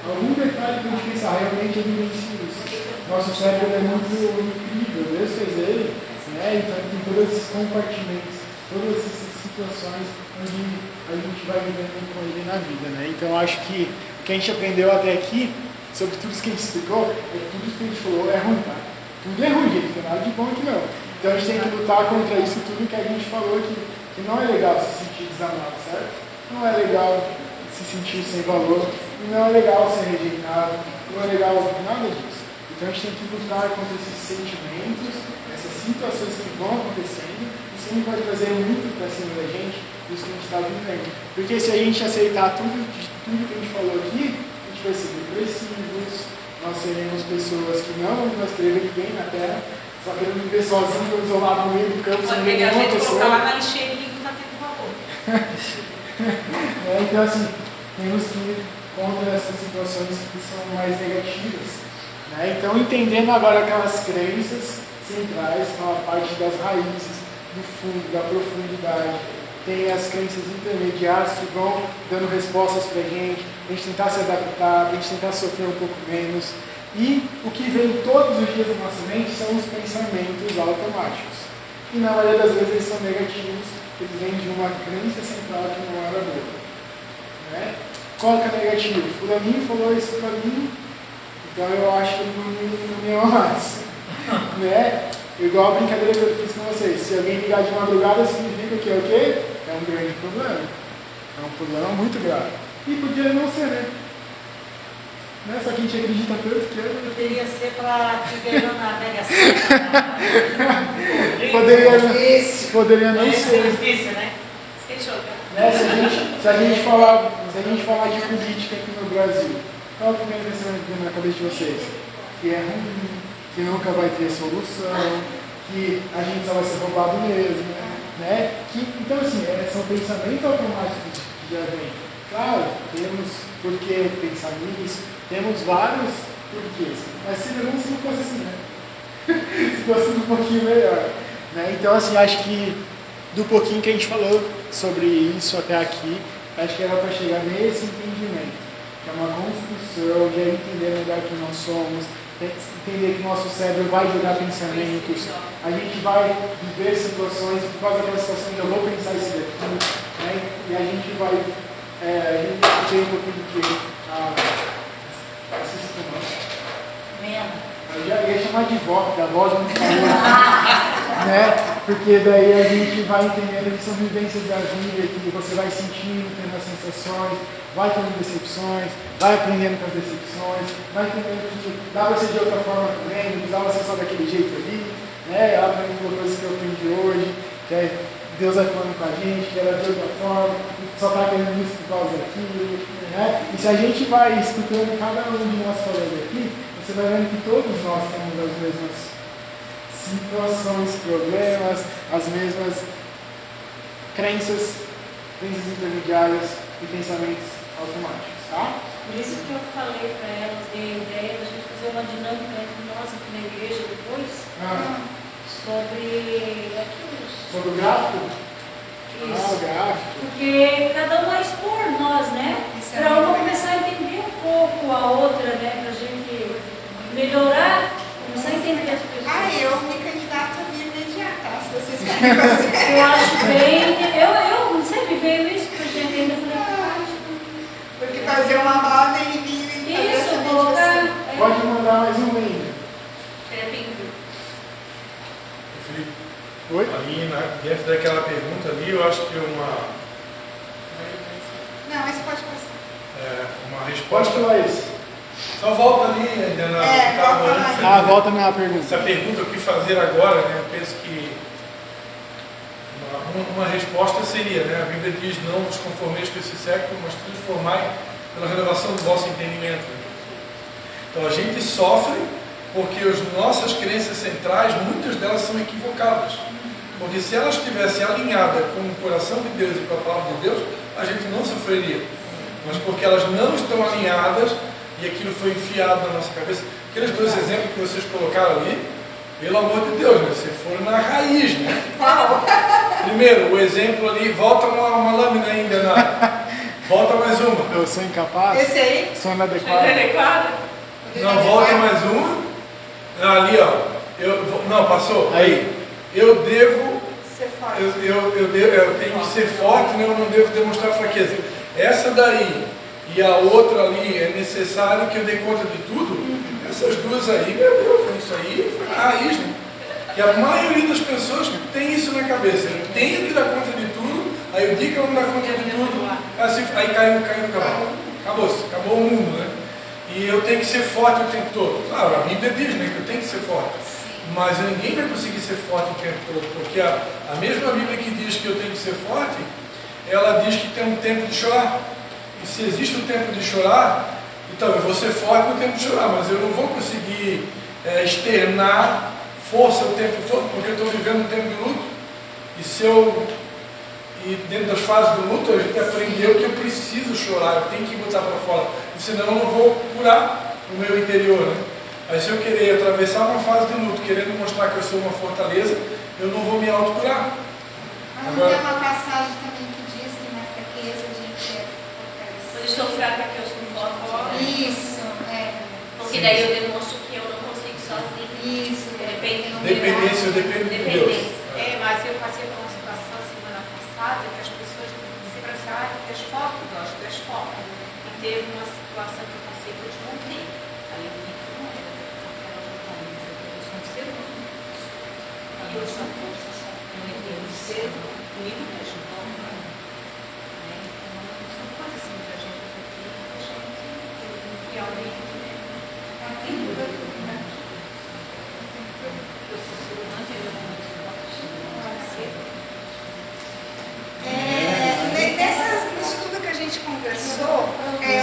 Algum detalhe que a gente pensar, realmente eu vivencio isso. Nosso cérebro é muito incrível, Deus fez ele, né? Então tem todos esses compartimentos, todas essas situações onde a gente vai vivendo com ele na vida, né? Então eu acho que o que a gente aprendeu até aqui, sobre tudo isso que a gente explicou, é que tudo isso que a gente falou é ruim, tá? Tudo é ruim, gente, não tem nada de bom aqui não. Então a gente tem que lutar contra isso tudo que a gente falou aqui, que não é legal se sentir desamado, certo? Não é legal se sentir sem valor, e não é legal ser rejeitado, não é legal nada disso. Então a gente tem que lutar contra esses sentimentos, essas situações que vão acontecendo, e sempre vai trazer muito para cima da gente isso que a gente está vivendo. Porque se a gente aceitar tudo que a gente falou aqui, a gente vai ser depressivos, nós seremos pessoas que não vamos mais querer ninguém na Terra, só querendo viver sozinho, isolado no meio do campo, sem ver nenhuma pessoa. Colocar lá na lixeira e não está tendo valor. Então assim, temos que ir contra essas situações que são mais negativas. Né? Então, entendendo agora aquelas crenças centrais, que são a parte das raízes, do fundo, da profundidade, tem as crenças intermediárias que vão dando respostas para a gente tentar se adaptar, para a gente tentar sofrer um pouco menos. E o que vem todos os dias na nossa mente são os pensamentos automáticos. E na maioria das vezes eles são negativos, eles vêm de uma crença central que não era boa. Né? Qual que é negativo? Fulaninho falou isso para mim, então eu acho que ele não me ama mais. Né? Igual a brincadeira que eu fiz com vocês. Se alguém ligar de madrugada, significa que é o quê? É um grande problema. É um problema muito grave. E podia não ser, né? Só que a gente acredita tanto que é. Poderia ser para te ganhar na Mega Sena. Poderia não ser. Difícil, né? Se a gente falar de política aqui no Brasil, qual é o primeiro pensamento que vem na cabeça de vocês? Que é ruim, que nunca vai ter solução, que a gente só vai ser roubado mesmo, né? Então, assim, são pensamentos automáticos que já vêm. Claro, temos porquê pensar nisso, temos vários porquês, mas se não fosse assim, né? Se fosse um pouquinho melhor. Né? Então, assim, acho que do pouquinho que a gente falou sobre isso até aqui, acho que era para chegar nesse entendimento, que é uma construção de entender melhor quem nós somos, entender que nosso cérebro vai jogar pensamentos, a gente vai viver situações, por causa daquela situação eu vou pensar isso daqui, né? E a gente vai ter um pouquinho de que eu já ia chamar de vó, porque a voz não falou, né? Porque daí a gente vai entendendo que são vivências da vida, que você vai sentindo, tendo as sensações, vai tendo decepções, vai aprendendo com as decepções, vai entendendo que dá para ser de outra forma também, não precisava ser só daquele jeito ali, né? Ela aprende uma coisa que eu aprendi hoje, que é Deus atuando com a gente, que era de outra forma, só está querendo isso por causa daquilo, né? E se a gente vai escutando cada um de nós falando aqui, você vai vendo que todos nós temos as mesmas situações, problemas, as mesmas crenças intermediárias e pensamentos automáticos, tá? Por isso que eu falei para elas, dei a ideia da gente fazer uma dinâmica entre nós aqui na igreja depois, sobre aquilo. Sobre o gráfico? Isso. O gráfico. Porque cada um vai expor nós, né? Para uma começar a entender um pouco a outra, né? Para a gente melhorar, começar a entender as pessoas. Eu me candidato a vir mediar, tá? Se vocês querem fazer. Eu acho bem. Eu sempre veio isso, porque ainda falei, porque fazer uma roda e vir fazer essa colocar. Pode mandar mais um ainda. Oi? Ali, dentro daquela pergunta ali, eu acho que Não, mas pode passar. Uma resposta. Pode falar isso. Só volta ali, ainda na que estava antes. Volta na pergunta. Essa pergunta o que fazer agora, né? Eu penso que uma resposta seria, né? A Bíblia diz, não vos conformeis com esse século, mas transformai pela renovação do vosso entendimento. Então a gente sofre porque as nossas crenças centrais, muitas delas são equivocadas. Porque se elas estivessem alinhadas com o coração de Deus e com a palavra de Deus, a gente não sofreria. Mas porque elas não estão alinhadas e aquilo foi enfiado na nossa cabeça. Aqueles dois exemplos que vocês colocaram ali, pelo amor de Deus, né? Você for na raiz, né? Primeiro, o exemplo ali, volta uma lâmina ainda na... Volta mais uma. Eu sou incapaz? Esse aí? Sou inadequado? Não, volta mais uma. Ali, ó. Não, passou? Aí. Eu devo. Ser forte. Eu tenho que ser forte, né? Eu não devo demonstrar fraqueza. Essa daí e a outra ali, é necessário que eu dê conta de tudo? Essas duas aí, meu Deus, isso aí foi na raiz, né? E a maioria das pessoas tem isso na cabeça. Eu tenho que dar conta de tudo, aí o dia que eu não dar conta de tudo, assim, aí cai no cavalo. Acabou-se, acabou o mundo, né? E eu tenho que ser forte o tempo todo. Claro, a Bíblia diz, né, que eu tenho que ser forte. Mas ninguém vai conseguir ser forte o tempo todo, porque a mesma Bíblia que diz que eu tenho que ser forte, ela diz que tem um tempo de chorar. E se existe um tempo de chorar, então eu vou ser forte no tempo de chorar, mas eu não vou conseguir externar força o tempo todo, porque eu estou vivendo um tempo de luto. E dentro das fases do luto, a gente aprendeu que eu preciso chorar, eu tenho que botar para fora, senão eu não vou curar o meu interior, né? Mas se eu querer atravessar uma fase de luto, querendo mostrar que eu sou uma fortaleza, eu não vou me autocurar. Mas não tem uma passagem também que diz que na fraqueza a gente é fortaleza. Quando estou fraca, que eu sou forte. Isso, Porque daí eu demonstro que eu não consigo sozinho. Isso, dependência, eu dependo de Deus. Mas eu passei por uma situação semana passada que as pessoas sempre acharam que tu és forte, tu és forte. E teve uma situação que eu passei que eu desmontei. Aí eu vi que não era, porque ela já está me dizendo que eu sou um ser humano. E eu sou um ser comigo mesmo. Então, são coisas assim que a gente tem que realmente. Nisso tudo que a gente conversou,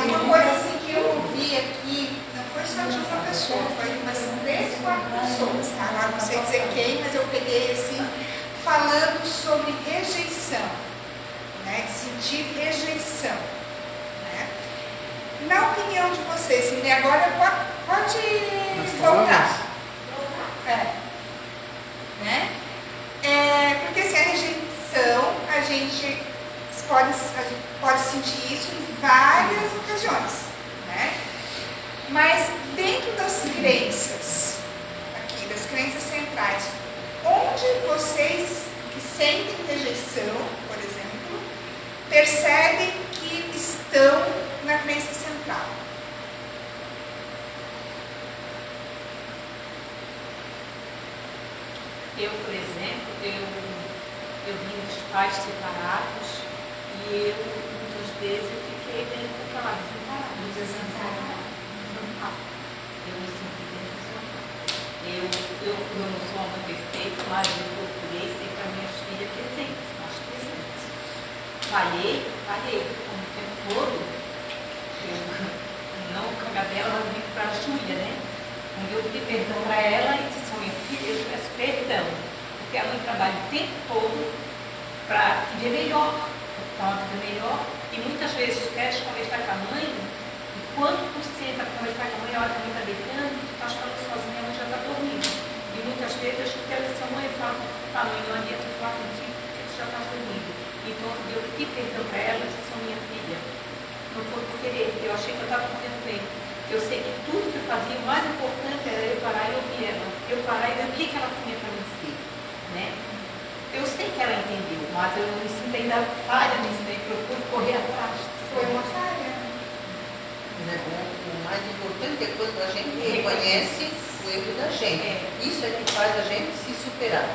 uma coisa assim que eu ouvi aqui, não foi só de uma pessoa, foi umas 3, 4 pessoas, tá? Agora não sei dizer quem, mas eu peguei assim, falando sobre rejeição, né? Sentir rejeição, né? Na opinião de vocês, e agora pode voltar. Né? Porque assim, a rejeição, a gente pode sentir isso em várias ocasiões, né? Mas dentro das crenças, aqui, das crenças centrais, onde vocês que sentem rejeição, por exemplo, percebem que estão na crença central? Eu, por exemplo, eu vim dos pais separados e eu, muitas vezes, eu fiquei dentro daquela desamparada. Eu me senti desamparada. Eu não sou uma perfeita, mas eu procurei ser para minhas filhas presentes, nós presentes. Falhei, como o tempo todo. Eu não com a Gabriela, mas vim para a Júlia, né? Quando eu pedi perdão para ela e disse, minha filha, eu peço perdão, porque a mãe trabalha o tempo todo para viver melhor, para uma vida melhor, e muitas vezes tu queres conversar com a mãe, e quando tu senta para conversar com a mãe, a hora que a mãe está deitando, tu estás falando sozinha, a mãe já está dormindo. E muitas vezes eu quero dizer a mãe, eu falo, a mãe não adianta eu falar contigo, porque tu já estás dormindo. Então eu pedi perdão para ela e disse, minha filha, não foi por querer, eu achei que eu estava fazendo bem. Eu sei que tudo que eu fazia, o mais importante era eu parar e ouvir ela. Eu parar e ver o que ela tinha para me dizer, né? Eu sei que ela entendeu, mas eu me sinto ainda falha nisso, né? Procuro correr atrás. Foi uma falha. O mais importante é quando a gente reconhece o erro da gente. Isso é que faz a gente se superar.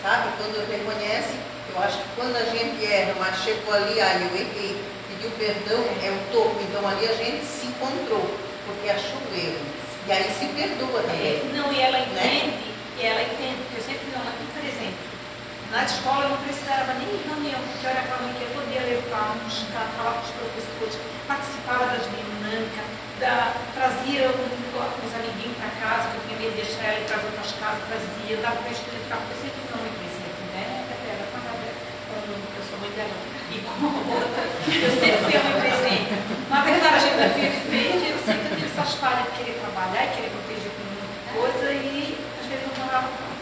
Sabe? Quando reconhece, eu acho que quando a gente erra, mas chegou ali, eu errei, pediu perdão, é o topo. Então ali a gente se encontrou, porque achou o erro. E aí se perdoa também. Não, e ela entende, porque eu sempre não aqui, por exemplo, na escola eu não precisava nem de reunião, porque eu era aquela mãe que eu podia levar, buscar, falar com os professores, participava das dinâmicas, trazia uns amiguinhos para casa, que eu tinha medo de deixar ela ir para as outras casas, trazia, dava para a escolha, ficava, eu sempre não me presente, né? Ela falava, eu sou mãe dela, e como outra, eu sempre fui a mãe presente. Na verdade, a gente não fez feito, eu sempre tive essas falhas de querer trabalhar, querer proteger com muita coisa, e às vezes não morava com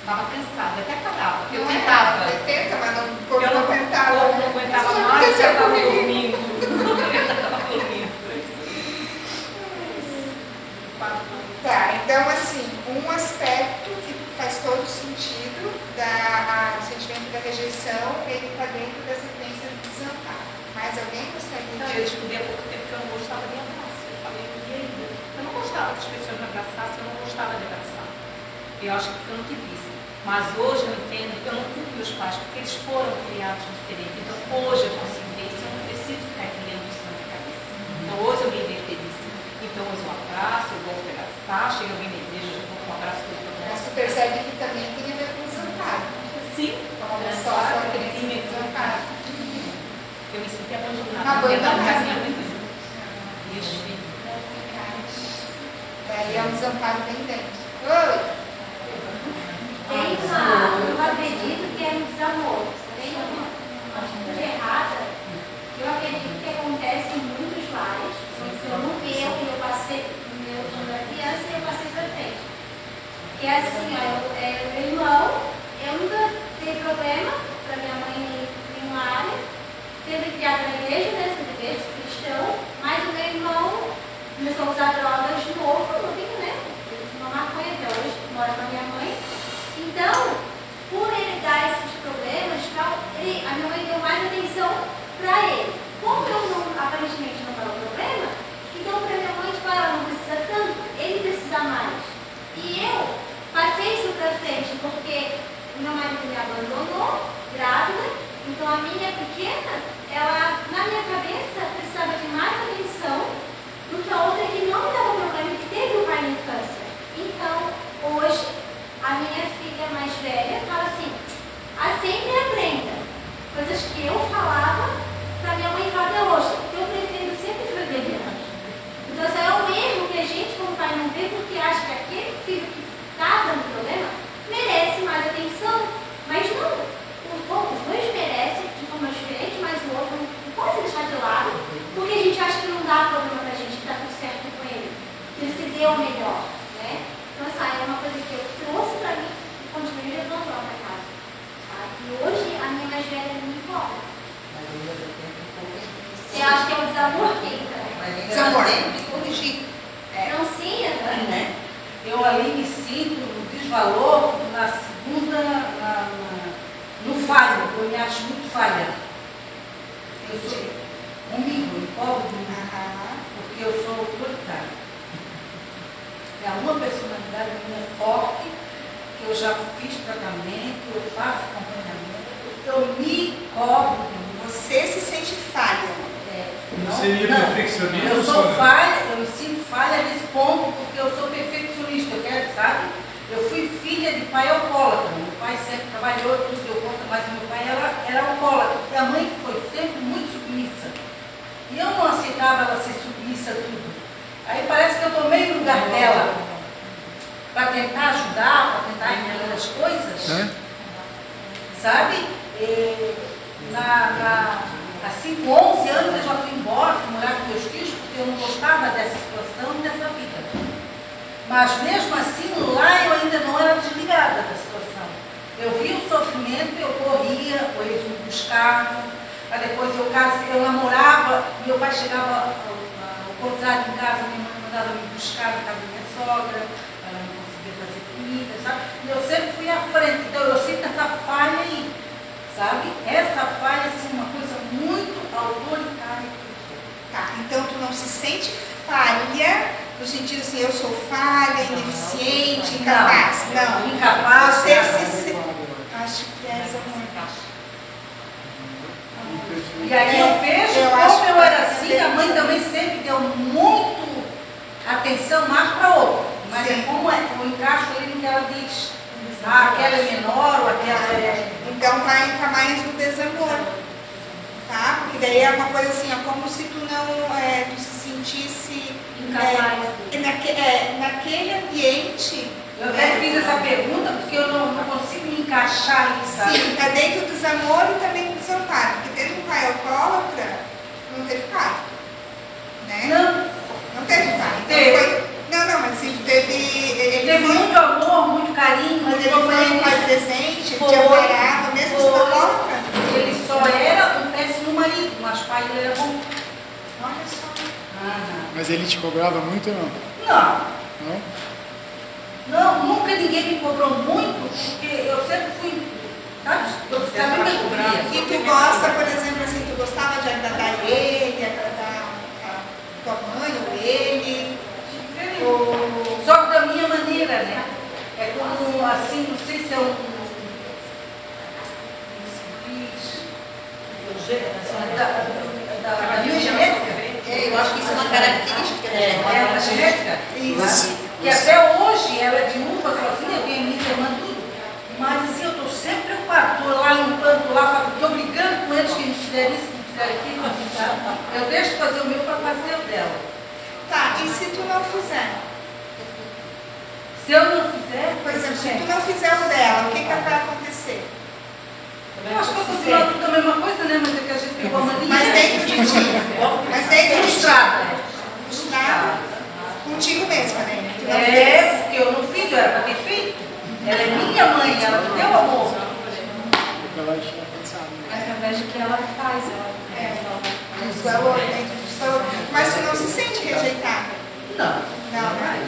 estava cansada, até parava. Eu tentava. Você tenta, mas não, o corpo eu não aguentava. O corpo não aguentava mais, eu estava dormindo. Eu estava dormindo. Mais alguém gostaria Não, de... eu descobri há pouco tempo que eu não gostava de abraço. Eu falei um dia ainda. Eu não gostava que as pessoas me abraçassem, eu não gostava de abraçar. Eu acho que eu não te disse. Mas hoje eu entendo, eu não culpo meus pais, porque eles foram criados diferentes. Então hoje eu consigo ver isso, eu não preciso ficar criando isso na minha cabeça. Então hoje eu me inventei disso. Então hoje eu abraço, eu gosto de abraçar, chega alguém na igreja, eu vou com um abraço todo mundo. Mas tu percebe que também tem a ver com o desamparo. Sim, Olha só, a criança desamparo. eu me senti abandonada. Abandonada. Na casinha muito assim. E os filhos. Daí é um desamparo bem dentro. Oi! Eu acredito que é um desamor. Tem uma atitude errada. Eu acredito que acontece em muitos lares. Eu não vi, eu passei, quando era criança, e eu passei pra frente. Que é assim, ó, meu irmão, eu nunca tive problema para minha mãe em nenhuma área. Sempre criado na igreja, né? Sempre igreja cristão. Mas o meu irmão começou a usar drogas de novo, novinho, né? Ele fuma maconha até hoje, mora com a minha mãe. Então, por ele dar esses problemas, a minha mãe deu mais atenção para ele. Como eu não, aparentemente não estava problema, então para minha mãe, tipo, ela não precisa tanto, ele precisa mais. E eu passei isso para frente, porque o meu marido me abandonou, grávida, então a minha pequena, ela, na minha cabeça, precisava de mais atenção do que a outra que não me dava problema, que teve o pai na infância. Então, hoje, a minha filha mais velha fala assim, sempre aprenda. Coisas que eu falava, para minha mãe falar até hoje. Eu pretendo sempre fazer delas. Então, esse é um erro que a gente, como pai, não vê, porque acha que aquele filho que está dando problema merece mais atenção. Mas não. Os dois merecem, de forma diferente, mas o outro não pode deixar de lado, porque a gente acha que não dá problema para a gente, que está tudo certo com ele. Que ele se deu o melhor, né? Então, essa é uma coisa que eu trouxe para mim e continuei levando lá para casa. Tá? E hoje a minha mais velha não me importa. Eu acho que é um desamor que entra. Desamor, tem que corrigir. Não sim, Né? Eu ali me sinto no desvalor na segunda, no falho, eu me acho muito falha. Eu sou comigo, eu pobre de mim, porque eu sou autoritária. É uma personalidade minha forte, que eu já fiz tratamento, eu faço acompanhamento, eu me cobro de mim. Você se sente falha. Seria perfeccionista? Eu sou falha, eu me sinto falha nesse ponto, porque eu sou perfeccionista, eu quero, sabe? Eu fui filha de pai alcoólatra, meu pai sempre trabalhou, tudo deu conta, mas meu pai era alcoólatra, e a mãe foi sempre muito submissa. E eu não aceitava ela ser submissa a tudo. Aí parece que eu tomei o lugar dela, para tentar ajudar, para tentar resolver as coisas, sabe? Assim, com 11 anos eu já fui embora, fui morar com meus filhos, porque eu não gostava dessa situação e dessa vida. Mas mesmo assim, lá eu ainda não era desligada da situação. Eu via o sofrimento, eu corria, ou eles me buscavam, aí depois eu namorava, meu pai chegava ao contrário em casa, minha mãe mandava me buscar na casa da minha sogra, ela não conseguia fazer comida, sabe? E eu sempre fui à frente, então eu sinto essa falha aí. Sabe? Essa falha é uma coisa muito autoritária. Tá, então tu não se sente falha, no sentido assim, eu sou falha, ineficiente, incapaz. Não. Incapaz. Você se... Acho que é essa E aí eu vejo como eu era assim, a mãe também sempre deu muito atenção mais para outra. Mas é como eu encaixo ali no que ela diz. Aquela é menor, ou aquela é... Então vai entrar mais no desamor, tá? Porque daí é uma coisa assim, ó, como se tu não tu se sentisse naquele ambiente. Eu até fiz essa pergunta porque eu não consigo me encaixar nisso, sabe? Sim, tá dentro do desamor e também do desamparo. Porque teve um pai alcoólatra, não teve pai, né? Não teve pai. Então não, mas assim, ele teve muito amor, muito carinho, mas ele foi um pai presente, ele Foi. tinha parado, mesmo sendo alcoólatra. Ele só era um péssimo marido, mas pai ele era bom. Olha só. Mas ele te cobrava muito ou não? Não. Não? Não, nunca ninguém me cobrou muito, porque eu sempre fui Sabe? Tá bem mergulhada. E tu gosta, por exemplo, assim, tu gostava de agradar ele, agradar a tua mãe ou ele? Ou... Só que da minha maneira, né? É como assim, não sei se é da biogenética. Eu acho que isso é uma característica da gente. Da genética. Isso. Que até hoje ela é viúva sozinha, tem minha irmã tudo. Mas assim, eu estou sempre preocupada, estou lá limpando, estou brigando com eles que eles fizeram isso, que fizeram aquilo. Eu deixo de fazer o meu para fazer o dela. Tá, e se tu não fizer? Se eu não fizer, Por exemplo, se tu não fizer o dela, o que vai acontecer? eu acho que vai continuar tudo a mesma coisa, né? Mas é que a gente pegou a mania. Mas dentro de ti. Mas dentro de ti. Frustrada. Frustrada contigo mesma, né? Tu não É, fez. porque eu não fiz, eu era para ter feito. Ela é minha mãe, ela me deu amor. Através de que ela faz, Isso é o dentro do seu. Mas tu não se sente rejeitada. Não. Não, né?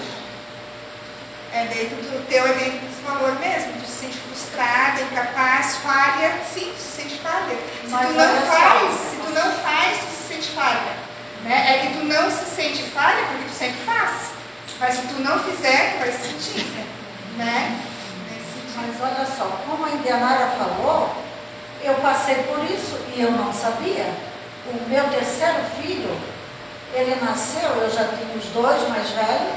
É dentro do teu, é dentro desse valor mesmo. Tu se sente frustrada, incapaz, falha. Sim, tu se sente falha. Se Mas tu não olha só. faz, se tu não faz, tu se sente falha. Né? É que tu não se sente falha porque tu sempre faz. Mas se tu não fizer, tu vai se sentir. Né? Mas olha só, como a Indianara falou, eu passei por isso e eu não sabia. O meu terceiro filho, ele nasceu, eu já tinha os dois mais velhos,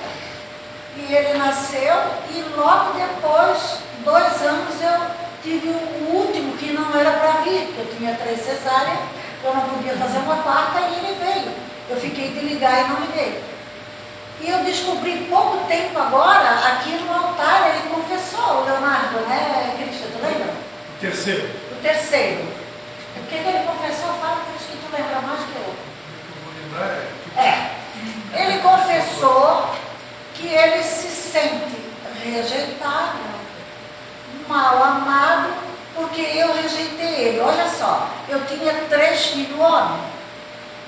e ele nasceu e logo depois, 2 anos, eu tive o último que não era para vir, porque eu tinha 3 cesáreas, eu não podia fazer uma quarta e ele veio. Eu fiquei de ligar e não liguei. E eu descobri pouco tempo agora, aqui no altar, ele confessou, o Leonardo, né, Cristian, tu lembra? O terceiro. O terceiro. O que ele confessou, fala, Cristian, que tu lembra mais que eu. Eu vou lembrar. Ele confessou que ele se sente rejeitado, mal amado, porque eu rejeitei ele. Olha só, eu tinha 3 filhos homens,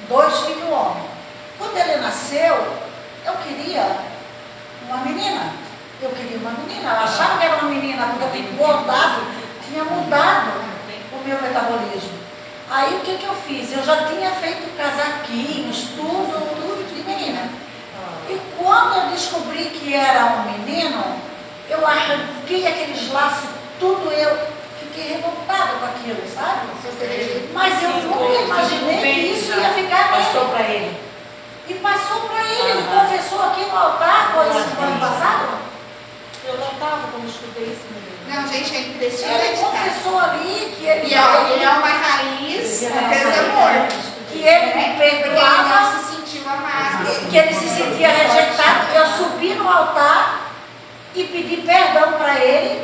2 filhos homens. Quando ele nasceu, eu queria uma menina. Eu queria uma menina. Eu achava que era uma menina, porque eu tinha engordado, tinha mudado o meu metabolismo. Aí o que eu fiz? Eu já tinha feito casaquinhos, tudo de menina. E quando eu descobri que era um menino, eu arranquei aqueles laços, tudo, eu fiquei revoltada com aquilo, sabe? Mas eu nunca imaginei que isso ia ficar nele. Passou para ele. E passou para ele, ele confessou aqui no altar, foi esse ano passado. Eu não estava quando escutei isso. Não, gente, é Ele impressionante. Tá? confessou ali que ele E ó, ele é uma raiz de amor. que ele me Porque ele perdoava, não se sentiu amado. que ele se sentia rejeitado. Eu subi no altar e pedi perdão para ele,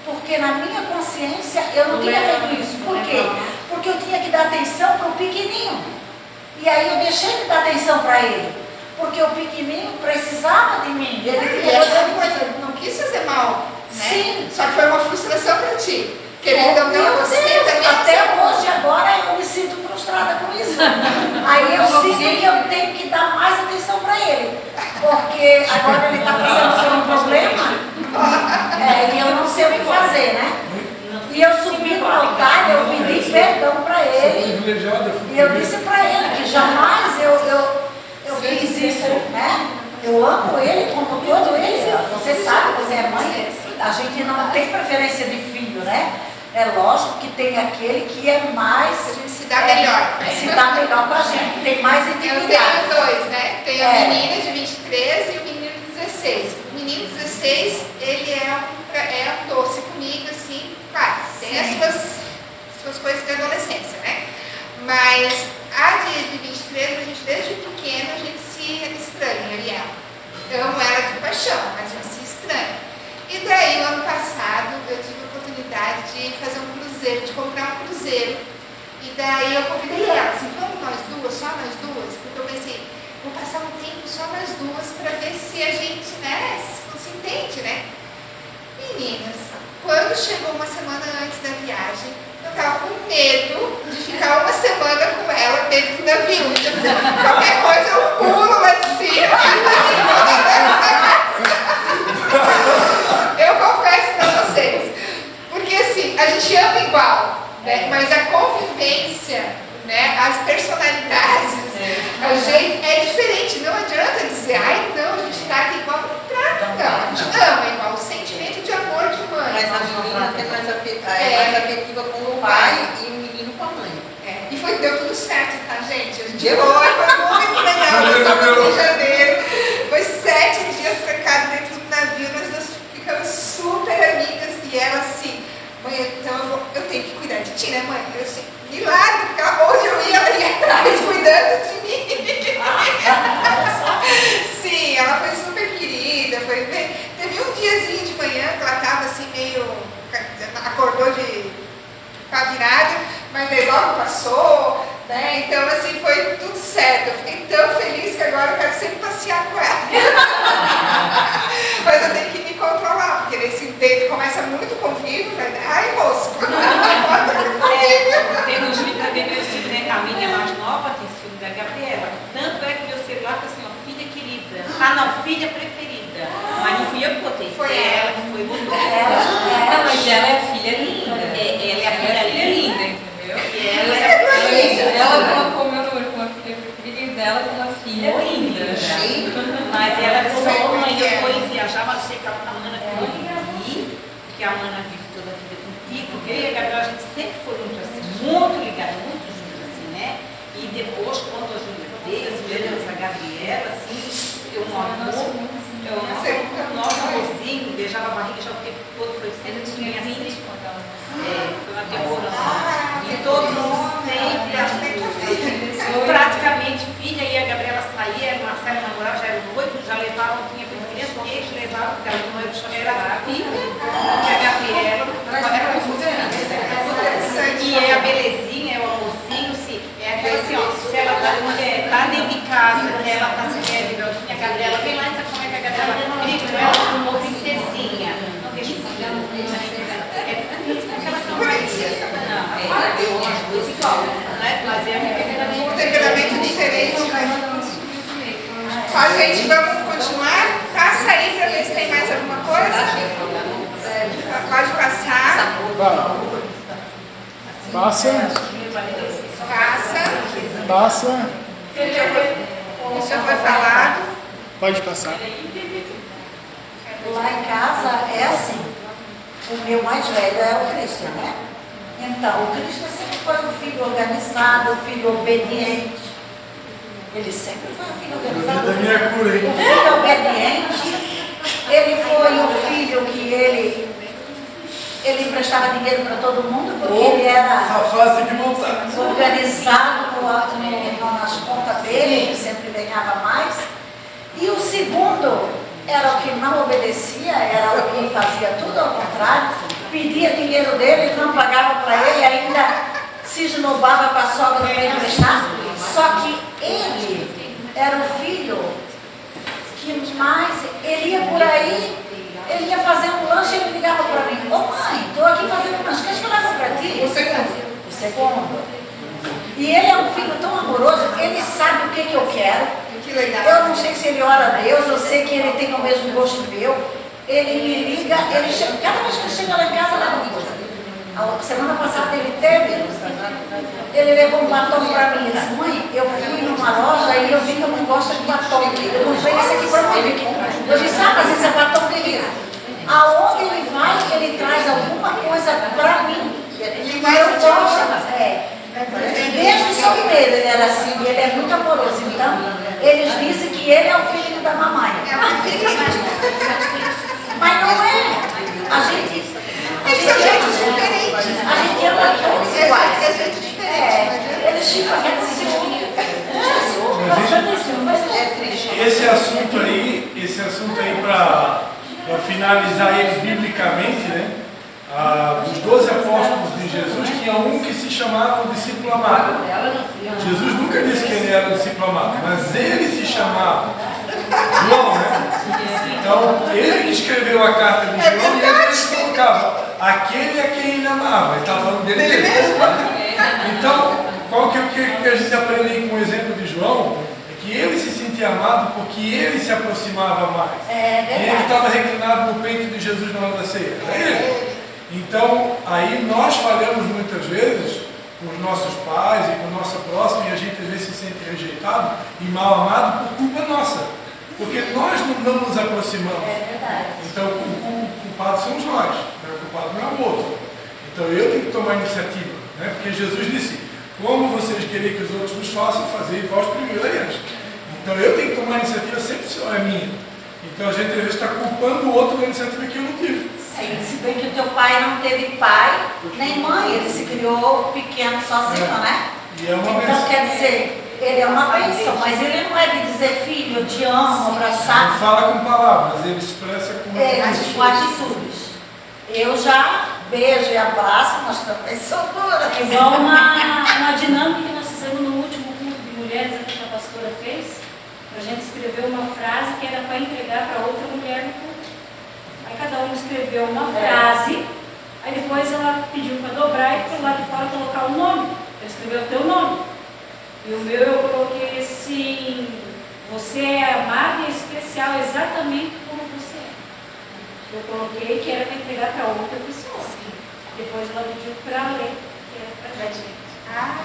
porque na minha consciência eu não tinha feito isso. Por quê? Porque eu tinha que dar atenção para o pequenininho. E aí eu deixei de dar atenção para ele, porque o pequenininho precisava de mim. E Ele essa coisa, não quis fazer mal, né? Sim. Só que foi uma frustração para ti. Porque ele Meu não deu Deus, você também. até hoje, agora eu me sinto frustrada com isso. Aí eu sinto que eu tenho que dar mais atenção para ele, porque agora ele está passando por um problema e eu não sei o que fazer, né? E eu subi no altar, eu pedi perdão para ele, e eu disse para ele que jamais eu fiz isso, né? Eu amo ele como todo ele. Você sabe, você é mãe, a gente não tem preferência de filho, né? É lógico que tem aquele que é mais... A gente se dá melhor. Se dá melhor com a gente, tem mais Eu intimidade. tenho 2, né? Tem a menina de 23 e o menino de 16. O menino de 16, ele é um doce comigo, assim, claro, tem as suas coisas de adolescência, né? Mas a de 23, a gente desde pequeno, a gente se estranha, eu e ela. Amo ela de paixão, mas a gente se estranha. E daí, o ano passado, eu tive a oportunidade de fazer um cruzeiro, de comprar um cruzeiro. E daí eu convidei ela, assim, vamos nós duas, só nós duas? Porque eu pensei, vou passar um tempo só nós duas para ver se a gente, né, se entende, né? Meninas, quando chegou uma semana antes da viagem, eu tava com medo de ficar uma semana com ela dentro do navio. Qualquer coisa eu pulo lá de cima. Eu confesso pra vocês. Porque assim, a gente ama igual. gente é diferente, não adianta dizer, ai não, a gente trata igual. Trata não, a gente ama igual, o sentimento de amor de mãe. Mas a menina é mais afetiva com o pai e o menino com a mãe. E deu tudo certo, tá, gente? A gente foi muito legal, nós estávamos em janeiro, foi 7 dias trancados dentro do navio, nós duas ficamos super amigas e ela assim, mãe, então eu tenho que cuidar de ti, né, mãe? Eu assim, milagre, porque onde eu ia, ela ia atrás cuidando de mim. Sim, ela foi super querida, teve um diazinho de manhã que ela estava assim meio, acordou com a virada, mas daí logo passou, né? Então assim, foi tudo certo. Eu fiquei tão feliz que agora eu quero sempre passear com ela. Mas eu tenho que me controlar, porque nesse tempo começa muito convívio, vai dar, ai moço, Tem um filho também, meu filho, né? A minha mais nova tem filho da Gabriela. Tanto é que meu celular tá assim, ó, filha querida. Ah não, filha preferida. Mas não fui eu que botei. Foi ela que foi botou. Mas ela é filha linda. Ela é a filha linda, entendeu? E Ela colocou meu número com a filha preferida dela com uma filha linda. mas ela falou, mãe, depois viajava, eu sei que a Mana ficou aqui, que a Mana vive toda a vida contigo. Eu e a Gabriela, a gente sempre foi muito assim, muito ligada, muito juntos, assim, né? E depois, quando a Júlia veio, as mulheres, a Gabriela, assim, eu nosso amorzinho, beijava a barriga, já o tempo todo, foi sempre tinha assim. Foi uma temporada. E todo mundo sempre ajudou. Praticamente, filha e a Gabriela saía, a Marcela namorava, já era noivo, já levavam, tinha criança, porque eles levavam, porque ela não era a filha, e a Gabriela, era como e é a belezinha, é o amorzinho, é aquela assim, ó, se ela tá dentro de casa, ela tá se querendo, a Gabriela vem lá e sabe como é que a Gabriela grita, ela como uma princesinha, não deixa o filho dela, é isso que ela não não, eu amo as duas igual, né? Mas é um temperamento diferente. Ó, gente, vamos continuar. Passa aí para ver se tem mais alguma coisa. Pode passar. Passa. Passa. Isso já foi falado. Pode passar. Lá em casa é assim. O meu mais velho é o Cristo, né? Então, o Cristo sempre foi um filho organizado, um filho obediente. Ele sempre foi um filho organizado. Um filho obediente. Ele foi um filho que ele emprestava dinheiro para todo mundo, porque ele era organizado nas contas dele, ele sempre ganhava mais. E o segundo era o que não obedecia, era o que fazia tudo ao contrário, pedia dinheiro dele, não pagava para ele, ainda se esnobava para a sogra para emprestar. Só que ele era o filho que mais, ele ia por aí, ele ia fazer um lanche e ele ligava para mim, ô mãe, estou aqui fazendo um lanche, quer que eu levo para ti? O segundo. E ele é um filho tão amoroso, ele sabe o que eu quero. Eu não sei se ele ora a Deus, eu sei que ele tem o mesmo gosto meu. Ele me liga, ele chega, cada vez que ele chega lá em casa, leva uma coisa. A semana passada ele levou um batom para mim. Ele disse, mãe, eu fui numa loja e eu vi que eu não gosto de batom. Eu comprei esse aqui para mim. Eu disse, mas esse é batom querido. Aonde ele vai, ele traz alguma coisa para mim. E eu gosto. Desde solteiro ele era assim, ele é muito amoroso. Então, eles dizem que ele é o filho da mamãe. Mas não é. A gente ama todos iguais. Eles ficam Esse assunto aí para finalizar ele biblicamente, né? Dos 12 apóstolos de Jesus, tinha um que se chamava o discípulo amado. Jesus nunca disse que ele era o discípulo amado, mas ele se chamava João, né? Então, ele que escreveu a carta de João e ele colocava aquele a quem ele amava. Ele estava falando dele mesmo. Então, qual que a gente aprende aí com o exemplo de João? É que ele se sentia amado porque ele se aproximava mais. E ele estava reclinado no peito de Jesus na hora da ceia. Então, aí nós falhamos muitas vezes com os nossos pais e com a nossa próxima, e a gente às vezes se sente rejeitado e mal amado por culpa nossa. Porque nós não nos aproximamos. É verdade. Então o culpado somos nós, né? O culpado não é o outro. Então eu tenho que tomar iniciativa, né? Porque Jesus disse, como vocês querem que os outros nos façam, fazer vós primeiro antes. Então eu tenho que tomar iniciativa, sempre é minha. Então a gente às vezes está culpando o outro da iniciativa que eu não tive. Sim, se bem que o teu pai não teve pai nem mãe, ele se criou pequeno sozinho, né? E é uma Então bênção. quer dizer, ele é uma bênção, mas ele não é de dizer, filho, eu te amo, Não abraçar. fala com palavras, ele expressa com Com atitudes. Eu já beijo e abraço, mas também sou dura. É igual uma dinâmica que nós fizemos no último culto de mulheres que a pastora fez. A gente escreveu uma frase que era para entregar para outra mulher no culto. Aí cada um escreveu uma frase, aí depois ela pediu para dobrar e para o lado de fora colocar o nome. Ela escreveu o teu nome. E o meu eu coloquei assim, você é amado e especial exatamente como você é. Eu coloquei que era para entregar para outra pessoa. Depois ela pediu para ler, que era para gente. Ah,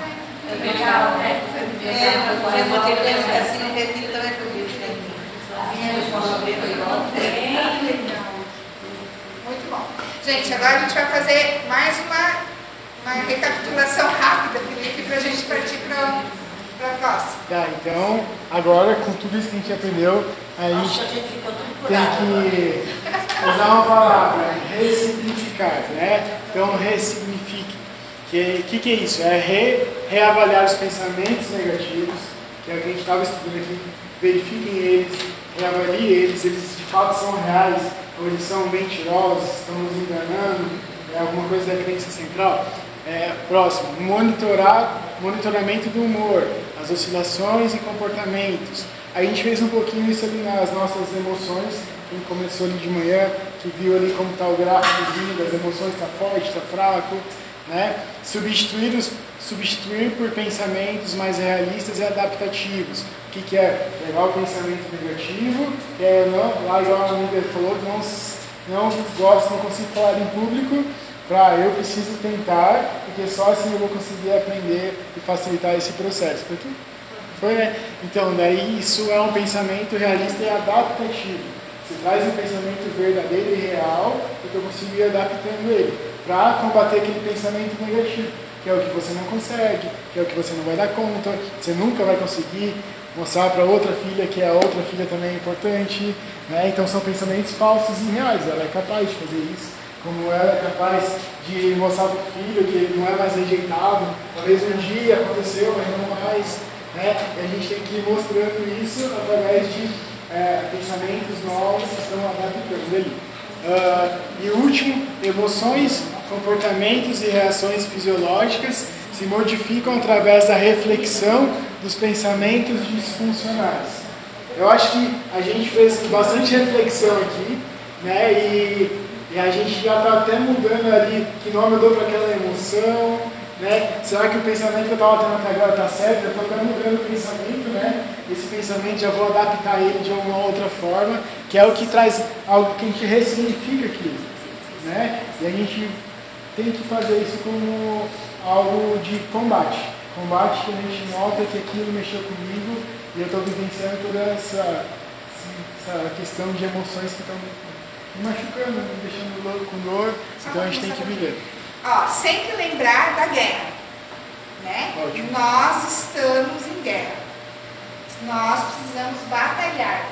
É legal, né? Eu botei assim no retiro também que eu vi. A minha resposta foi igual. bem legal. Muito bom. Gente, agora a gente vai fazer mais uma recapitulação rápida, Felipe, para a gente partir para a próxima. Tá, então, agora com tudo isso que a gente aprendeu, a Nossa, gente a gente ficou tudo tem curado. que usar uma palavra, ressignificar, né? Então, ressignifique. Que é isso? É reavaliar os pensamentos negativos, que é o que a gente estava estudando aqui. Verifiquem eles, reavaliem eles de fato são reais, ou eles são mentirosos, estão nos enganando, é alguma coisa da crença central. Próximo, monitoramento do humor, as oscilações e comportamentos. A gente fez um pouquinho isso ali nas nossas emoções, quem começou ali de manhã, que viu ali como está o gráficozinho das emoções, está forte, está fraco, né? Substituir por pensamentos mais realistas e adaptativos. O que é? Pegar o pensamento negativo, lá igual a amiga falou, não gosto, não consigo falar em público, eu preciso tentar, porque só assim eu vou conseguir aprender e facilitar esse processo. Foi, né? Então, daí isso é um pensamento realista e adaptativo. Você traz um pensamento verdadeiro e real, porque eu consigo ir adaptando ele, para combater aquele pensamento negativo, que é o que você não consegue, que é o que você não vai dar conta, você nunca vai conseguir mostrar para outra filha que a outra filha também é importante, né? Então são pensamentos falsos e reais, ela é capaz de fazer isso, como ela é capaz de mostrar para o filho que ele não é mais rejeitado, talvez um dia aconteceu, mas não mais, né? E a gente tem que ir mostrando isso através de pensamentos novos que estão adaptando ali. E o último, emoções, comportamentos e reações fisiológicas se modificam através da reflexão dos pensamentos disfuncionais. Eu acho que a gente fez bastante reflexão aqui, né? E a gente já está até mudando ali que nome eu dou para aquela emoção, né? Será que o pensamento que eu estava tendo até agora está certo? Eu estou até mudando o pensamento, né? Esse pensamento já vou adaptar ele de uma outra forma, que é o que traz algo que a gente ressignifica aquilo, né? E a gente tem que fazer isso como algo de combate. Combate que a gente nota que aquilo mexeu comigo e eu estou vivenciando toda essa questão de emoções que estão me machucando, me deixando com dor, então a gente tem que viver. Sempre lembrar da guerra, né? Ótimo. Nós estamos em guerra. Nós precisamos batalhar,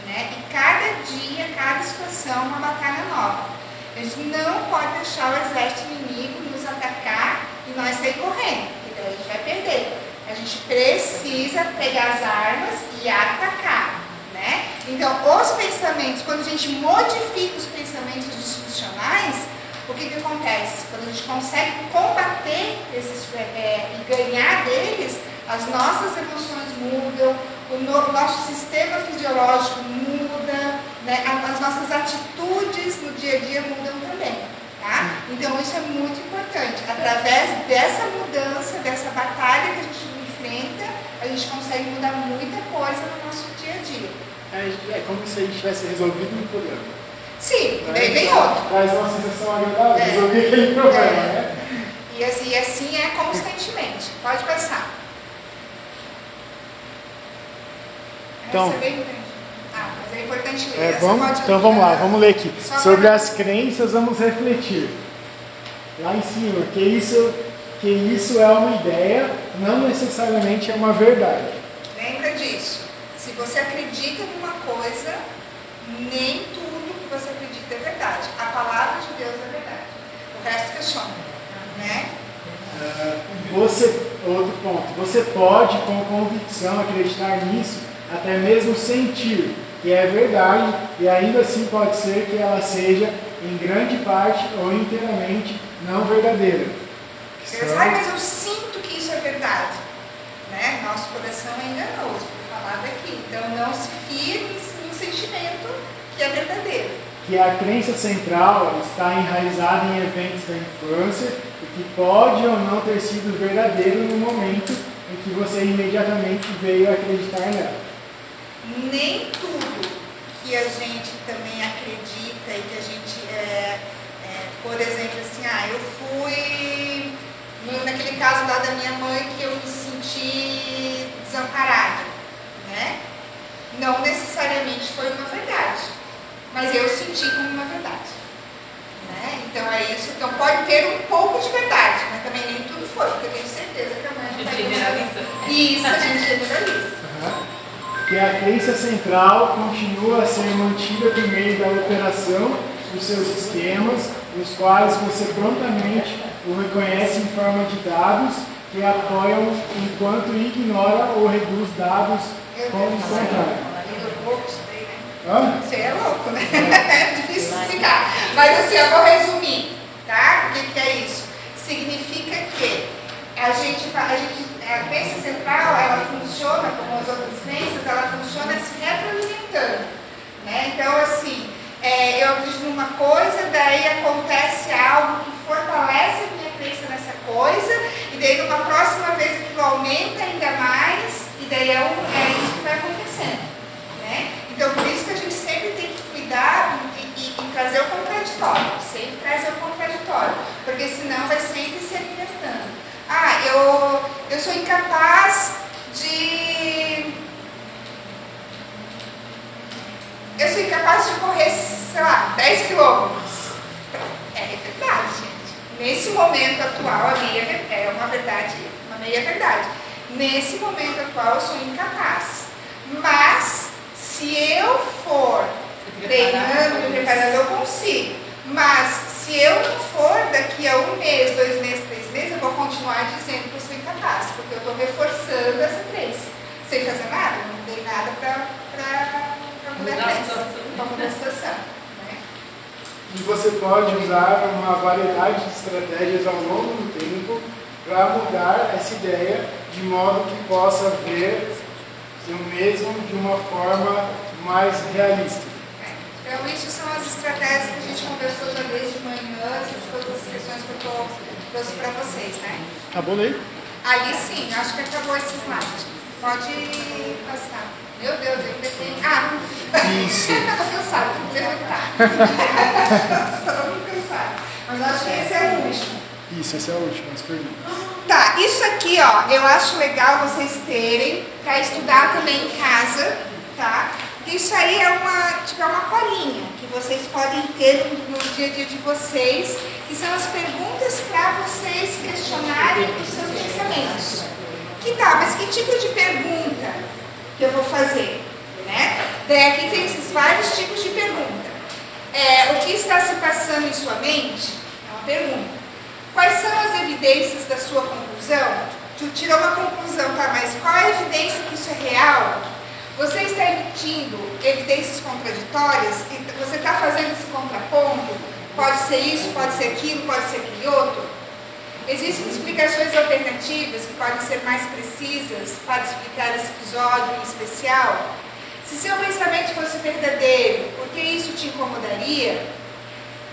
né? E cada dia, cada situação é uma batalha nova. A gente não pode deixar o exército inimigo nos atacar e nós sair correndo, porque daí a gente vai perder. A gente precisa pegar as armas e atacar, né? Então, os pensamentos, quando a gente modifica os pensamentos disfuncionais, o que acontece? Quando a gente consegue combater esses e ganhar deles, as nossas emoções mudam, o nosso sistema fisiológico muda, né? As nossas atitudes no dia a dia mudam também, tá? Então isso é muito importante. Através dessa mudança, dessa batalha que a gente enfrenta, a gente consegue mudar muita coisa no nosso dia a dia. É como se a gente tivesse resolvido um problema. Sim, vem outro. Traz uma sensação agradável, resolver aquele problema, né? E assim é constantemente. Pode passar. Então, Essa é bem grande. Mas é importante ler. Essa vamos, pode então vamos lá, vamos ler aqui. Só Sobre pra- as crenças, vamos refletir. Lá em cima, que isso é uma ideia, não necessariamente é uma verdade. Lembra disso. Se você acredita numa coisa, nem tudo que você acredita é verdade. A palavra de Deus é verdade. O resto questiona, né? Outro ponto, você pode com convicção acreditar nisso, até mesmo sentir que é verdade, e ainda assim pode ser que ela seja em grande parte ou inteiramente não verdadeira. Mas eu sinto que isso é verdade. Né? Nosso coração é enganoso, foi falado aqui. Então não se fie no sentimento que é verdadeiro. Que a crença central está enraizada em eventos da infância e que pode ou não ter sido verdadeiro no momento em que você imediatamente veio acreditar nela. Nem tudo que a gente também acredita e que a gente, por exemplo, assim, eu fui, naquele caso lá da minha mãe, que eu me senti desamparada, né? Não necessariamente foi uma verdade, mas eu senti como uma verdade, né? Então é isso. Então pode ter um pouco de verdade, mas também nem tudo foi, porque eu tenho certeza que a mãe não está. Isso, a gente generaliza. Que a crença central continua a ser mantida por meio da operação dos seus sistemas, nos quais você prontamente o reconhece em forma de dados que apoiam enquanto ignora ou reduz dados como contrário. Você é louco, né? É difícil explicar. Mas assim, eu vou resumir, tá? O que é isso? Significa que a crença central, ela funciona, como as outras crenças, ela funciona se retroalimentando, né? Então, assim, eu acredito numa coisa, daí acontece algo que fortalece a minha crença nessa coisa, e daí numa próxima vez aquilo aumenta ainda mais, e daí é isso que vai acontecendo, né? Então, por isso que a gente sempre tem que cuidar e trazer o contraditório, sempre trazer o contraditório, porque senão vai sempre se alimentando. Eu sou incapaz de correr, sei lá, 10 quilômetros. É verdade, gente. Nesse momento atual, é uma verdade, uma meia verdade. Nesse momento atual, eu sou incapaz. Mas, se eu for treinando, me preparando, eu consigo. Mas, se eu não for, daqui a 1 mês, 2 meses, 3 meses, eu vou continuar dizendo que eu sou incapaz, porque eu estou reforçando essa crença. Sem fazer nada, não dei nada para mudar a crença, para mudar a situação. Né? E você pode usar uma variedade de estratégias ao longo do tempo para mudar essa ideia de modo que possa ver o mesmo de uma forma mais realista. Então, isso são as estratégias que a gente conversou já desde manhã, todas as questões que eu trouxe para vocês, né? Acabou aí? Ali sim, acho que acabou esse slide. Pode passar. Meu Deus, eu ainda tenho... Isso. Estou cansada, vou levantar. Estou cansada. Mas acho que esse é o último. Isso, esse é o último, as perguntas. Tá, isso aqui, eu acho legal vocês terem para estudar também em casa, tá? Isso aí é uma colinha que vocês podem ter no dia a dia de vocês, que são as perguntas para vocês questionarem os seus pensamentos. Mas que tipo de pergunta que eu vou fazer? Né? Daí aqui tem esses vários tipos de pergunta. O que está se passando em sua mente? É uma pergunta. Quais são as evidências da sua conclusão? Tu tirou uma conclusão, tá? Mas qual é a evidência que isso é real? Você está emitindo evidências contraditórias? Você está fazendo esse contraponto? Pode ser isso, pode ser aquilo, pode ser aquele outro? Existem explicações alternativas que podem ser mais precisas para explicar esse episódio em especial? Se seu pensamento fosse verdadeiro, por que isso te incomodaria?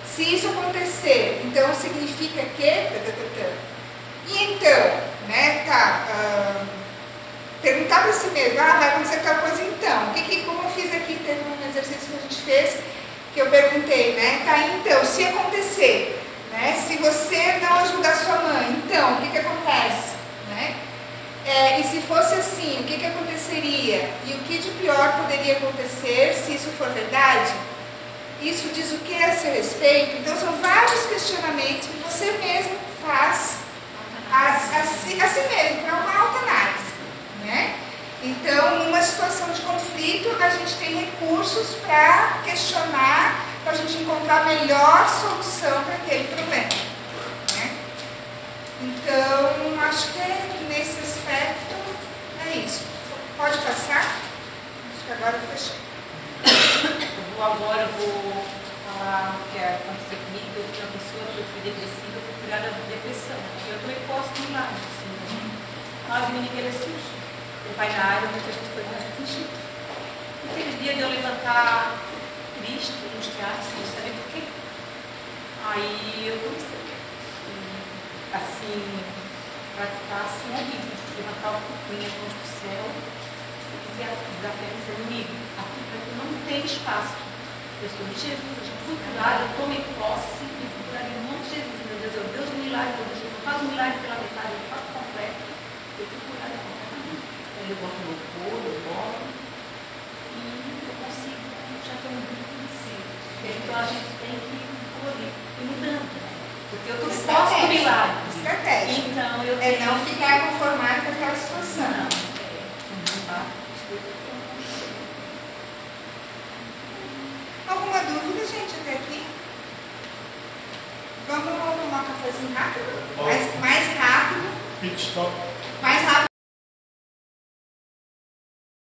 Se isso acontecer, então significa que... E então, né, perguntar para si mesmo, vai acontecer tal coisa então. Como eu fiz aqui, teve um exercício que a gente fez, que eu perguntei, né, então, se acontecer, Né? Se você não ajudar sua mãe, então, o que acontece? Né? E se fosse assim, o que aconteceria? E o que de pior poderia acontecer se isso for verdade? Isso diz o que a seu respeito? Então, são vários questionamentos que você mesmo faz a si mesmo, para uma autoanálise. Né? Então, numa situação de conflito, a gente tem recursos para questionar, para a gente encontrar a melhor solução para aquele problema. Né? Então, acho que nesse aspecto é isso. Pode passar? Acho que agora eu fechei. Agora vou falar o que aconteceu comigo, que eu fui uma pessoa que eu fui depressiva, eu fui curada da depressão. Eu tomei posse do milagre, assim, mas o menino cresceu. Meu pai na área, muita gente foi mais atingida. Aquele dia de eu levantar triste, angustiada, sem saber por quê. Aí eu comecei, assim, praticar assim a vida, levantar o punho, as mãos pro céu, e desafiar esse inimigo. Aqui para que não tem espaço. Eu sou de Jesus, eu já fui curada, eu tomei posse, e fui curada em nome de Jesus. Meu Deus, eu Deus um milagre, eu não faço um milagre pela metade, eu faço completo. Eu fui curada completamente. Eu levanto meu corpo, eu moro, e eu consigo, já tenho um grupo de si. Então a gente tem que ir mudando, né? Porque eu estou posse do milagre. Estratégia. Então eu É tenho... não ficar conformado com aquela situação. Alguma dúvida, gente, até aqui? Vamos tomar um cafezinho rápido? Mais rápido. Pit stop. Mais